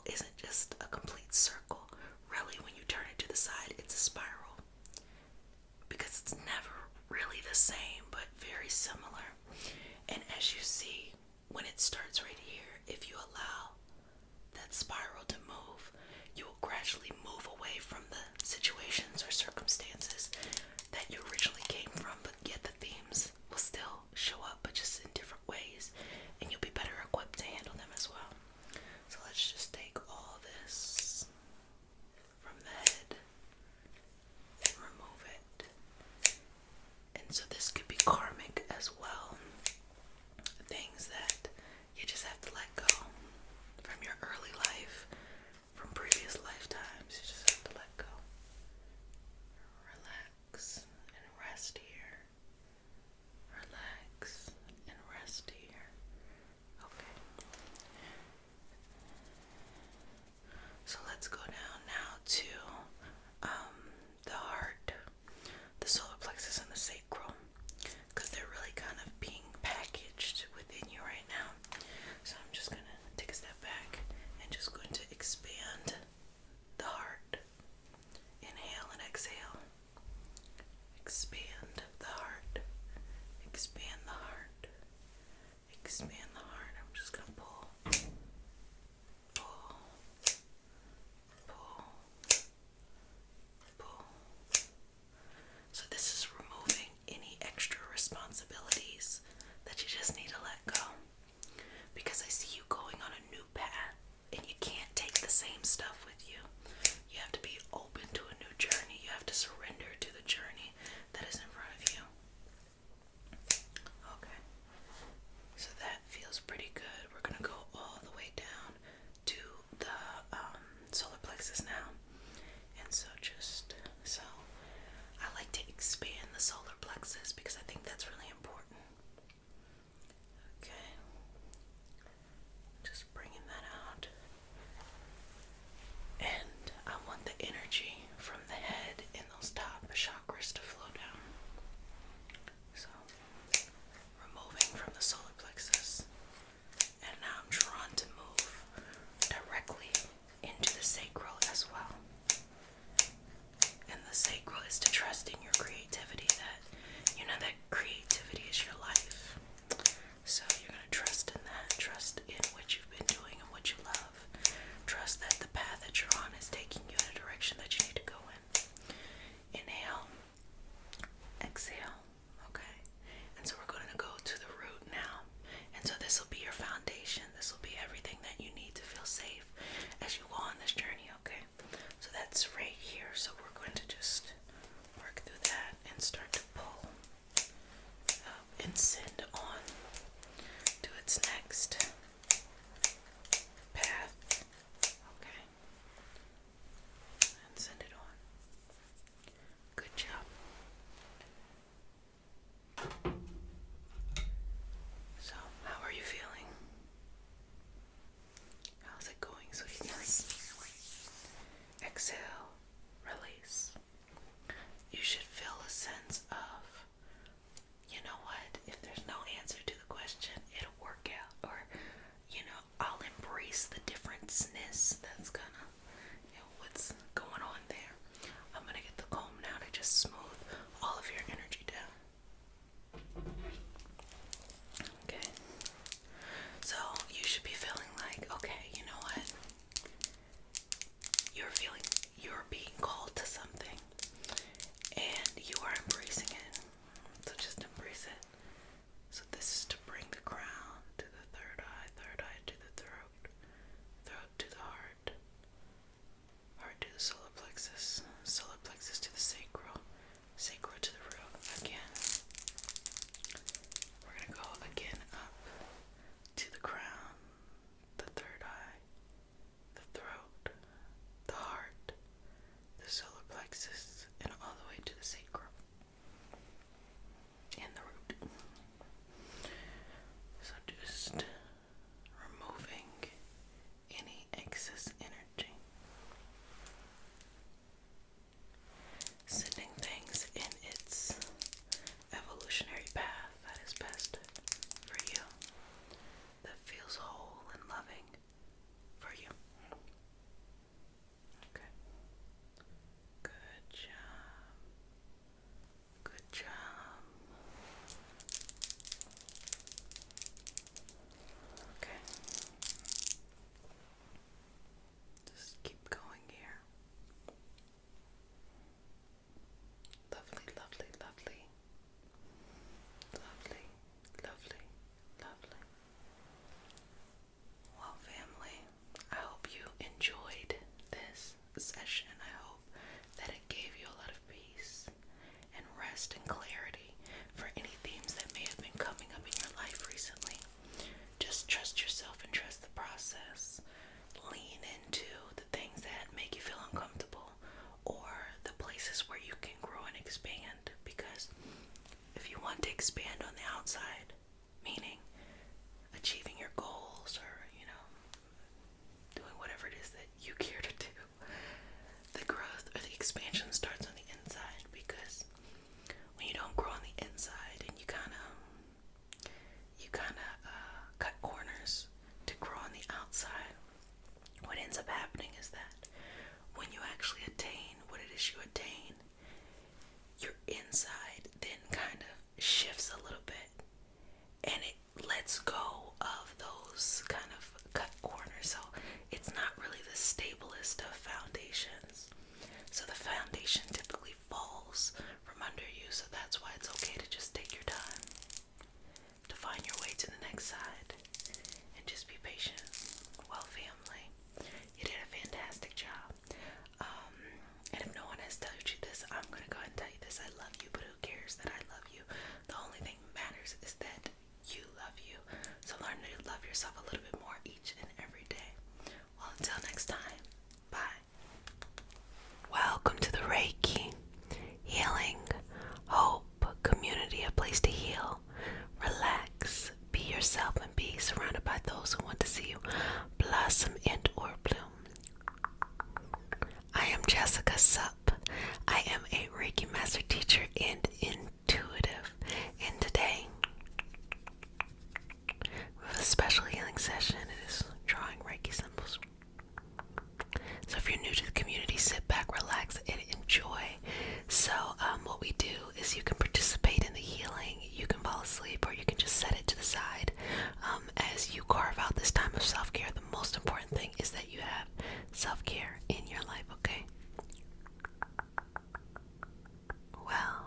isn't just a complete circle. Really, when you turn it to the side, it's a spiral. Because it's never really the same, but very similar. And as you see, when it starts right here, if you allow that spiral to move, you will gradually move away from the situations or circumstances that you originally came from, but yet the themes will still show up, but just in different ways, and you'll be better equipped to handle them as well. So let's just take all this from the head and remove it. And so this could be karmic as well. Things that you just have to let go from your early life, from previous lifetimes. You just have to let go. Relax and rest here. Relax and rest here. Okay. So let's go down now to the heart, the solar plexus, and the sacral, because they're really kind of being packaged within you right now. So I'm just going to take a step back and just going to expand the heart. Inhale and exhale. Expand the heart. Expand the heart. Expand the heart. I'm just going to pull. Pull. Pull. Pull. So this is removing any extra responsibilities that you just need to let go. Because I see you going on a new path and you can't take the same stuff with you. You have to be open to a new journey. You have to surrender to the journey that is in front of you. Okay. So that feels pretty good. We're going to go all the way down to the solar plexus now. And so I like to expand the solar plexus because I think that's really important. Okay. Just bringing that out. And I want the energy from the head and those top chakras to flow down. So, removing from the solar plexus. And now I'm drawn to move directly into the sacral as well. And the sacral is to trust in your creativity, that you know that creativity is your life. So you're going to trust in that, trust in what you've been doing and what you love. Trust that the path that you're on is taking you in a direction that you need to go in. Inhale, exhale, okay? And so we're going to go to the root now. And so this will be your foundation. This will be everything that you need to feel safe as you go on this journey, okay? So that's right here. So we're going to just work through that and start to pull up and send on to its next path. Okay. And send it on. Good job. So, how are you feeling? How's it going, sweetness? Exhale, release. You should feel a sense of, you know what, if there's no answer to the question, it'll work out. Or, I'll embrace the differenceness that's gonna, what's going on there. I'm gonna get the comb now to just smooth all of your energy down. Okay. So you should be feeling like, okay, you know what? You're is that when you actually attain what it is you attain, your inside then kind of shifts a little bit, and it lets go of those kind of cut corners. So it's not really the stablest of foundations. So the foundation typically falls from under you. So that's why it's okay to just take your time to find your way to the next side and just be patient. Well, family, you did a fantastic job. And if no one has told you this, I'm going to go ahead and tell you this. I love you, but who cares that I love you? The only thing that matters is that you love you. So learn to love yourself a little bit more each and every day. Well, until next time, bye. Welcome to the Reiki Healing Hope Community, a place to heal, relax, be yourself, and be surrounded by those who want to see you blossom and or bloom. I am Jessica Sup. I am a Reiki Master Teacher and intuitive. And today, we have a special healing session. It is drawing Reiki symbols. So if you're new to the community, sit back, relax, and enjoy. So what we do is you can participate in the healing, you can fall asleep, or you can just set it to the side as you carve out this time of self-care. The most important thing is that you have self-care in your life, okay? Well,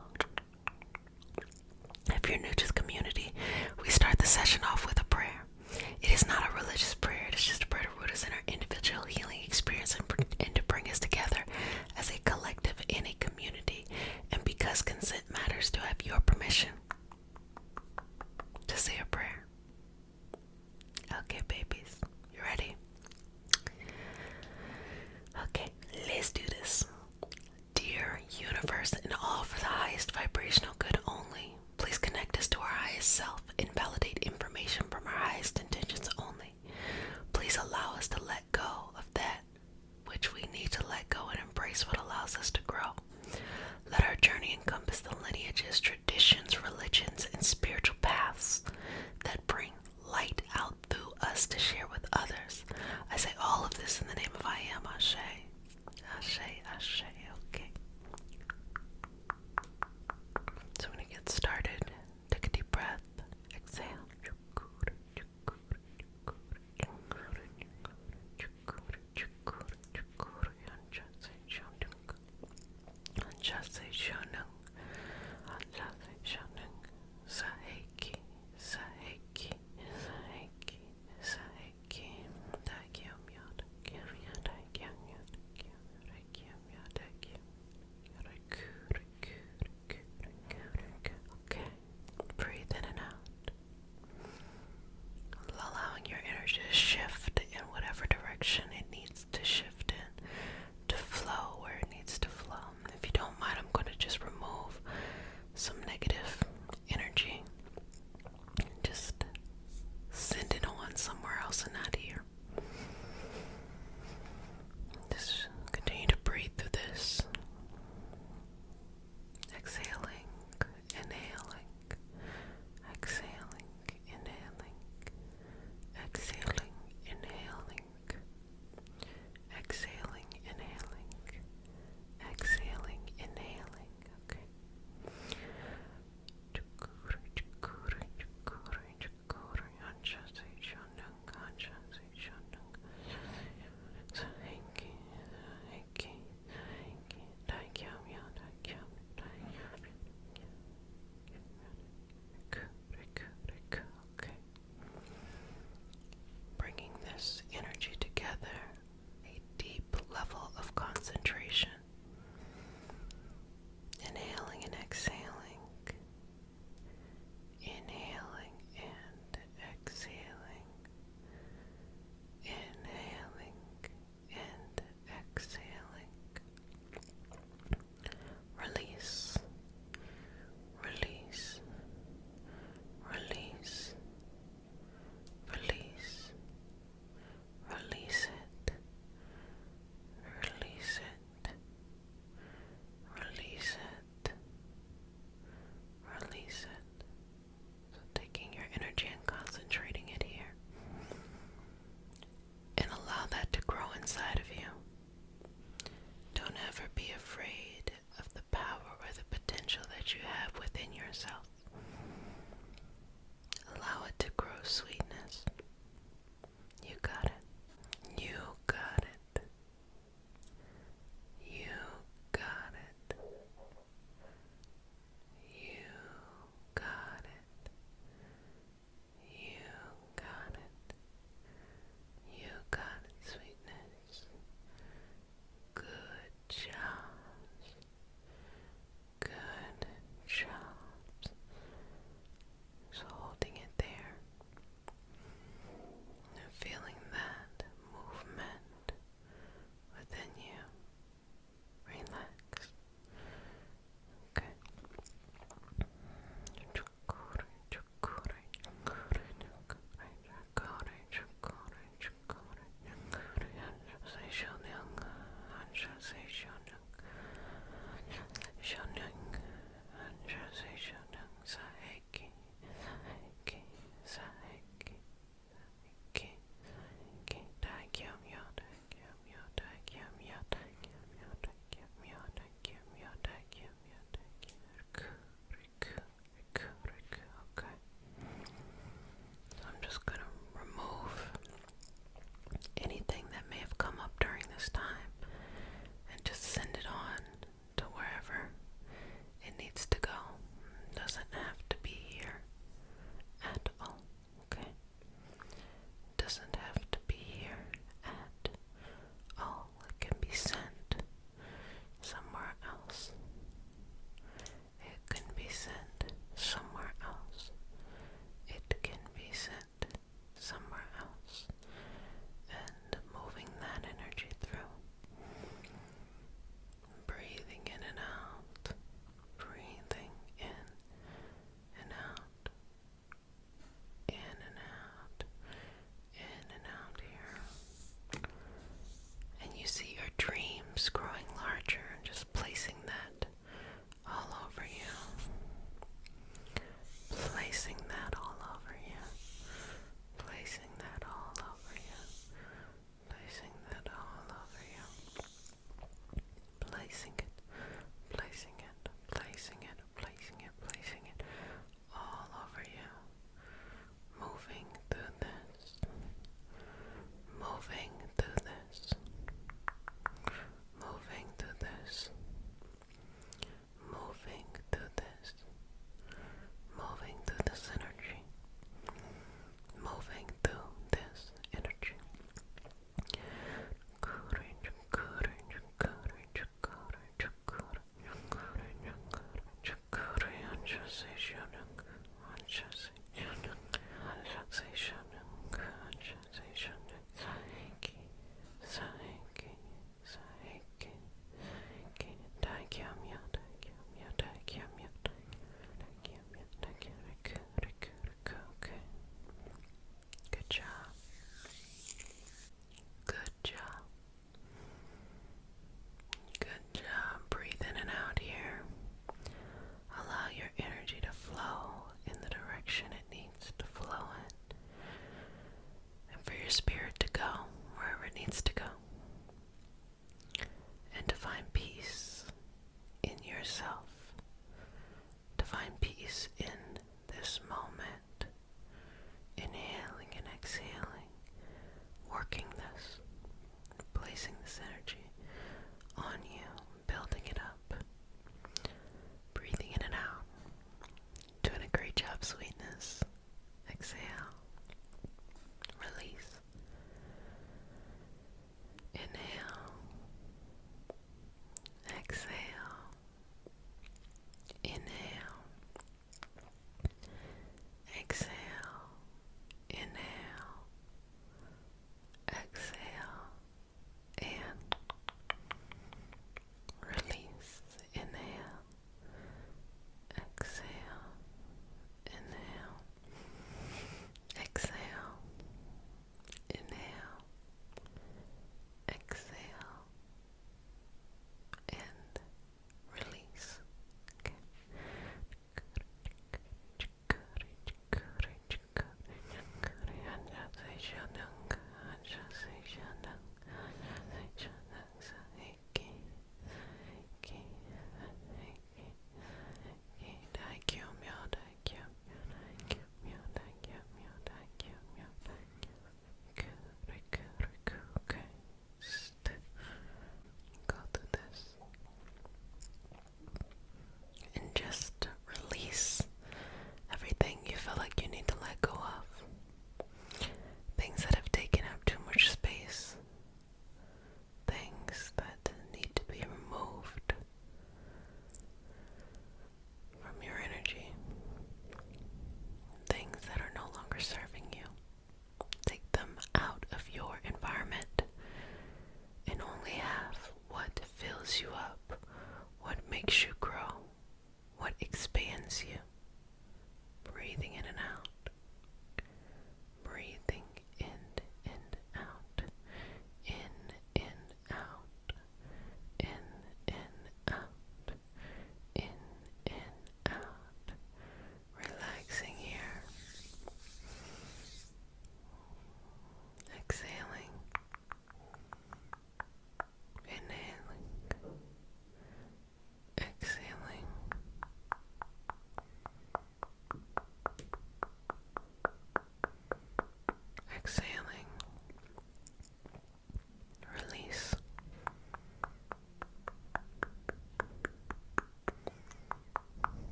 if you're new to the community, we start the session off with a prayer. It is not a religious prayer, it is just a prayer to root us in our individual healing experience and to bring us together as a collective in a community. And because consent matters, do I have your permission to say a prayer? Okay, babies, you ready?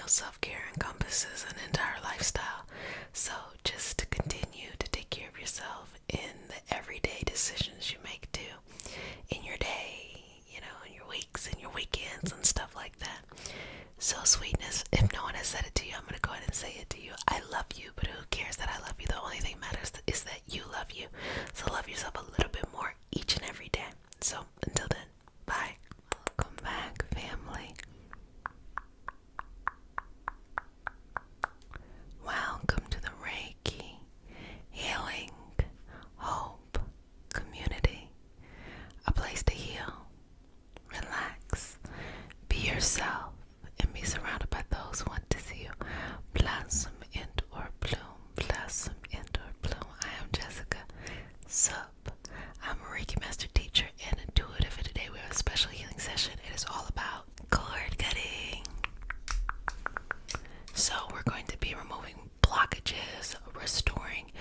self-care encompasses an entire lifestyle. So just to continue to take care of yourself in the everyday decisions you make too, in your day, in your weeks and your weekends and stuff like that. So sweetness, if no one has said it to you, I'm going to go ahead and say it to you. I love you, but who cares that I love you? The only thing matters is that you love you. So love yourself a little bit more each and every day. So until then, bye. Welcome back, family. Welcome to the Reiki Healing Hope Community. A place to heal, relax, be yourself, and be surrounded by those who want to see you blossom into or bloom, blossom into or bloom. I am Jessica Sup. I'm a Reiki Master Teacher and intuitive, and today we have a special healing session. It is all about cord cutting. So we're going to be removing blockages, restoring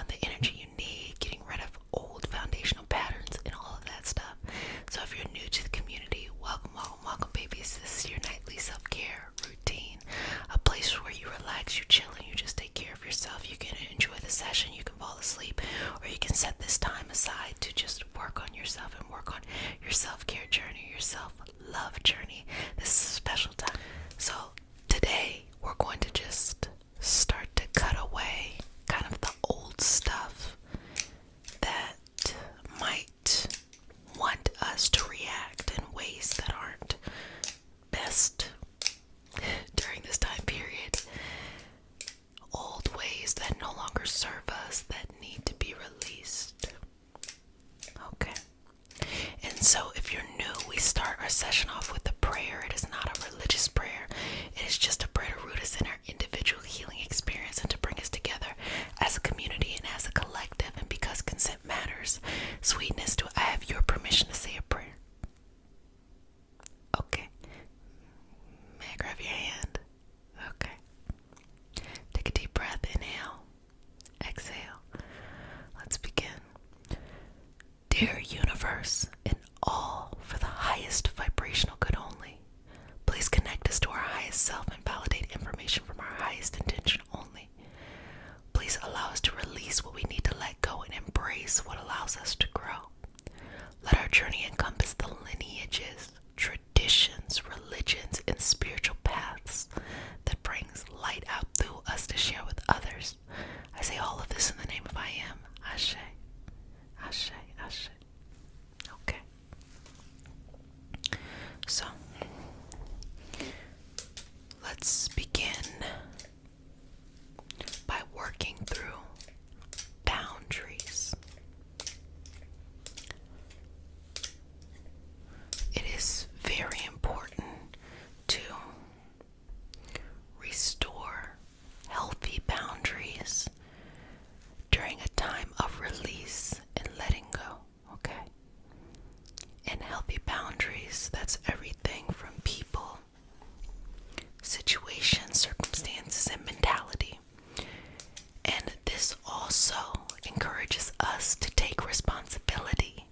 the energy you need, getting rid of old foundational patterns, and all of that stuff. So if you're new to the community, welcome, welcome, welcome, babies. This is your nightly self-care routine, a place where you relax, you chill, and you just take care of yourself. You can enjoy the session, you can fall asleep, or you can set this time aside to just work on yourself and work on your self-care journey, your self-love journey. This is a special time. So today we're going to just start to cut away kind of the old stuff that might want us to react in ways that aren't best during this time period. Old ways that no longer serve us, that need to be released. Okay. And so if you're new, we start our session off with a prayer. It is not a religious prayer. It is just a prayer to root us in our individual healing experience and to bring us together as a community and as a collective. And because consent matters, sweetness, do I have your permission to say a prayer? Okay. May I grab your hand? Okay. Take a deep breath. Inhale. Exhale. Let's begin. Dear universe, in all for the highest vibrational good only, please connect us to our highest self and validate information from our highest intention only. Please allow us to release what we need to let go and embrace what allows us to grow. Let our journey encompass the lineages, traditions, religions, and spiritual paths that brings light out through us to share with others. I say all of this in the name of I Am. Ashe. Ashe. Ashe. Okay. So, let's begin by working through boundaries. It is very important to restore healthy boundaries during a time of release and letting go, okay? And healthy boundaries, that's everything from people, situations, circumstances, and mentality. And this also encourages us to take responsibility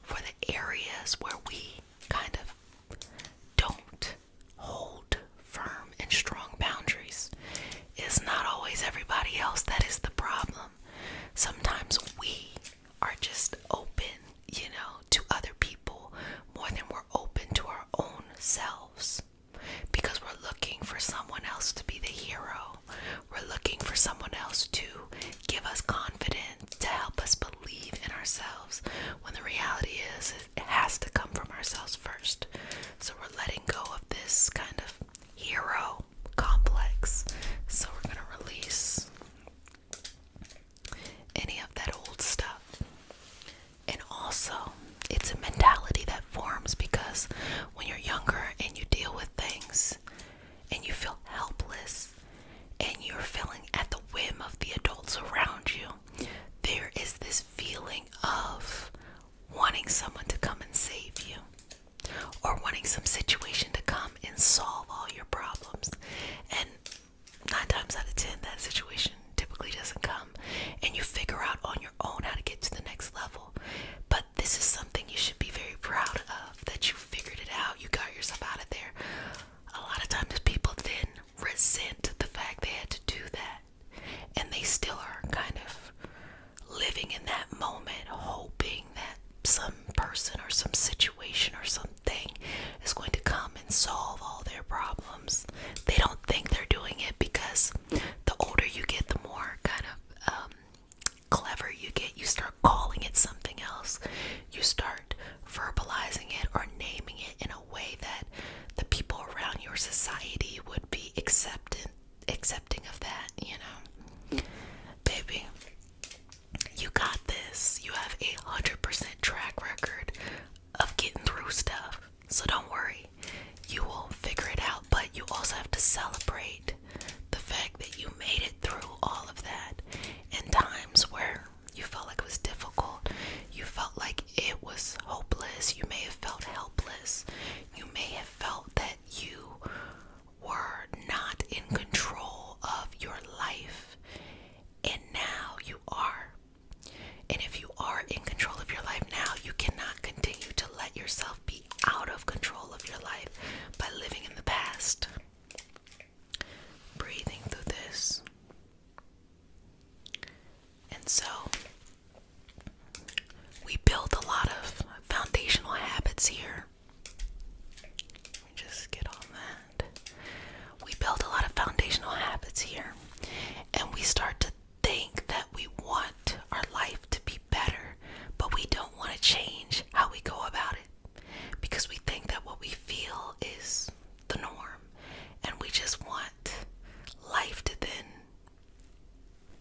for the areas where we kind of don't hold firm and strong boundaries. It's not always everybody else that is the problem. Sometimes we are just open, to other people more than we're open to our own selves, because we're looking for someone else to be the hero. We're looking for someone else to give us confidence, to help us believe in ourselves, when the reality is it has to come from ourselves first. So we're letting go of this kind of hero complex. So we're going to release any of that old stuff. And also, it's a mentality that forms because when you're younger and you deal with things and you feel helpless and you're feeling at the whim of the adults around you, there is this feeling of wanting someone to come and save you, or wanting some situation to come and solve all your problems. And 9 times out of 10, that situation typically doesn't come, and you figure out on your own how to get to the next level. But this is something you should be very proud of, that you figured it out, you got yourself out of there. A lot of times people then person or some situation or something is going to come and solve all their problems. They don't think they're doing it, because the older you get, the more kind of clever you get. You start calling it something else. You start verbalizing it or naming it in a way that the people around your society would be accepting of that, you know. Baby, you got this. You have 100% track record of getting through stuff. So don't worry. You will figure it out, but you also have to celebrate the fact that you made it through all of that. In times where you felt like it was difficult, you felt like it was hopeless, you may have felt helpless, you may have felt that you were not in control of your life, and now you are. And if you are in control of your life now, you cannot continue to let yourself be out of control of your life by living in the past. Breathing through this. And so, we build a lot of foundational habits here. Let me just get on that. We build a lot of foundational habits here. And we start to think that we want our life to be better, but we don't want to change how we go about it, because we think that what we feel is the norm, and we just want life to then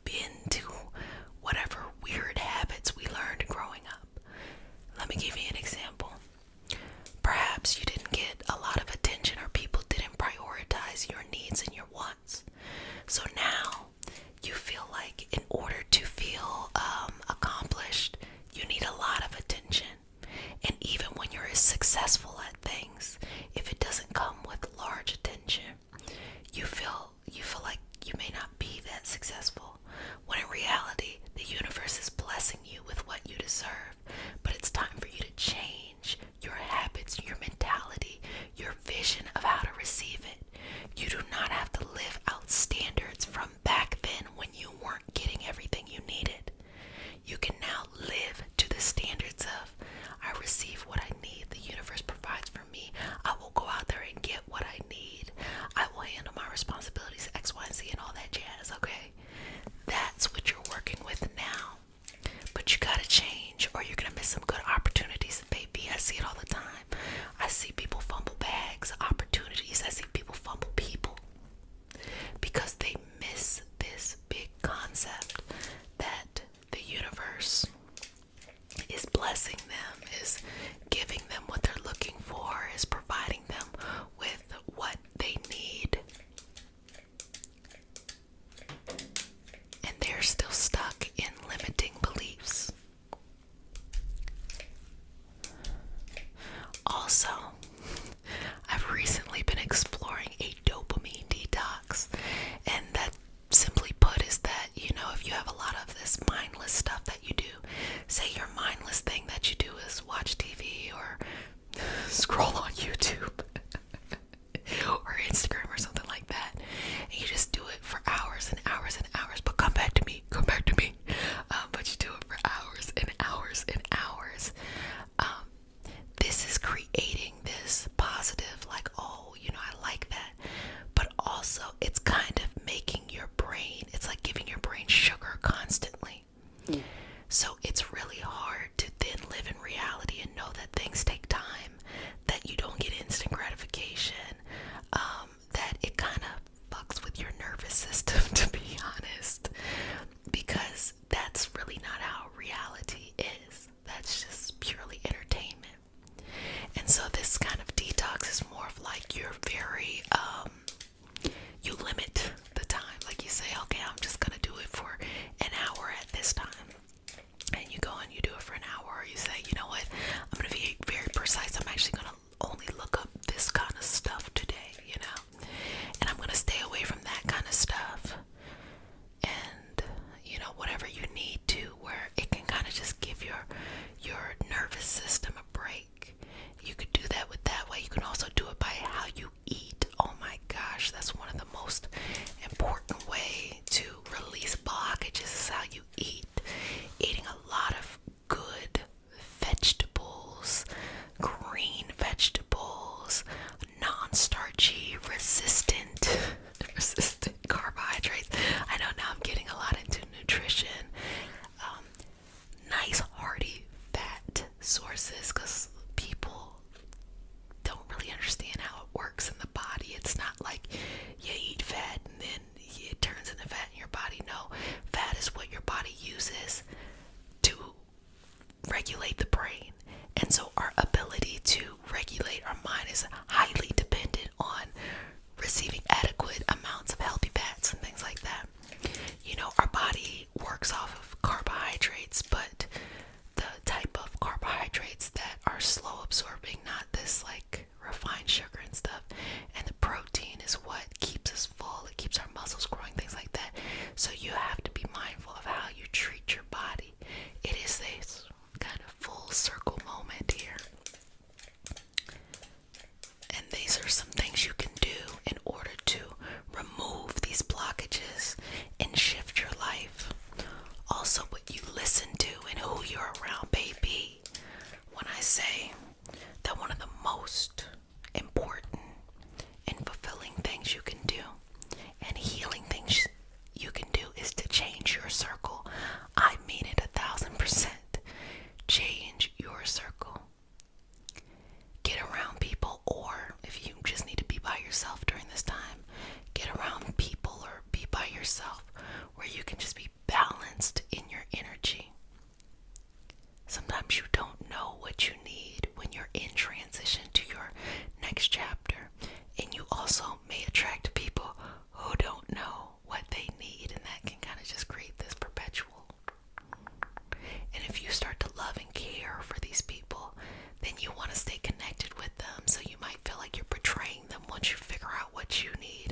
bend to whatever weird habits we learned growing up. Let me give you an example. Perhaps you didn't get a lot of attention, or people didn't prioritize your needs and your wants. So now you feel like in order to feel accomplished, you need a lot of attention. And even when you're successful at things, if it doesn't come with large attention, you feel like you may not be that successful. When in reality, the universe is blessing you with what you deserve. But it's time for you to change your habits, your mentality, your vision of how to receive it. You do not have to live out standards from back then when you weren't getting everything you needed. You can now live to the standards of, I receive what I need, the universe provides for me, I will go out there and get what I need, I will handle my responsibilities, X, Y, and Z, and all that jazz, okay? That's what you're working with now. But you gotta change, or you're gonna miss some good opportunities, baby. I see it all the time. I see people fumble bags, opportunities. I see people fumble people, because they miss this big concept that the universe is blessing them, is giving them what they're looking for, is providing them with what they need. And they're still stuck in limiting beliefs. Also, I've recently been exploring a dopamine detox, and that, simply put, is that, you know, if you have a lot of this mindless stuff that you do, say your mindless thing that you do is watch TV or scroll on YouTube or Instagram or something like that, and you just do it for hours and hours and hours, but come back to me, but you do it for hours and hours and hours. This is creating this positive, like, oh, you know, I like that, but also it's kind of making your brain, it's like giving your brain sugar constantly. So it's really hard to then live in reality and know that things take time, that you don't get instant gratification, that it kind of fucks with your nervous system, to be honest, because that's really not how reality is. That's just purely entertainment. And so this kind of detox is more of like you're very, you limit the time. Like you say, okay, I'm just gonna do it for an hour at this time. And you go and you do it sources because people don't really understand how it works in the body. It's not like you eat fat and then it turns into fat in your body. No, fat is what your body uses to regulate the brain. And so our ability to regulate our mind is highly dependent on receiving adequate amounts of healthy fats and things like that. You know, our body works off of carbohydrates, but the type of carbohydrates that are slow absorbing, not this like refined sugar and stuff. And the protein is what keeps us full. It keeps our muscles growing, things like that. So you have to be mindful of how you treat your body. It is this kind of full circle moment here. And these are some things you can do in order to remove these blockages and shift your life. Also, what you listen to and who you're around, baby. When I say that one of the most important and fulfilling things you can do and healing things you can do is to change your circle. I mean it 1,000%. Change your circle. Get around people, or if you just need to be by yourself during this time, get around people or be by yourself where you can just be balanced in your energy. Sometimes you don't know what you need when you're in transition to your next chapter, and you also may attract people who don't know what they need, and that can kind of just create this perpetual. And if you start to love and care for these people, then you want to stay connected with them, so you might feel like you're betraying them once you figure out what you need.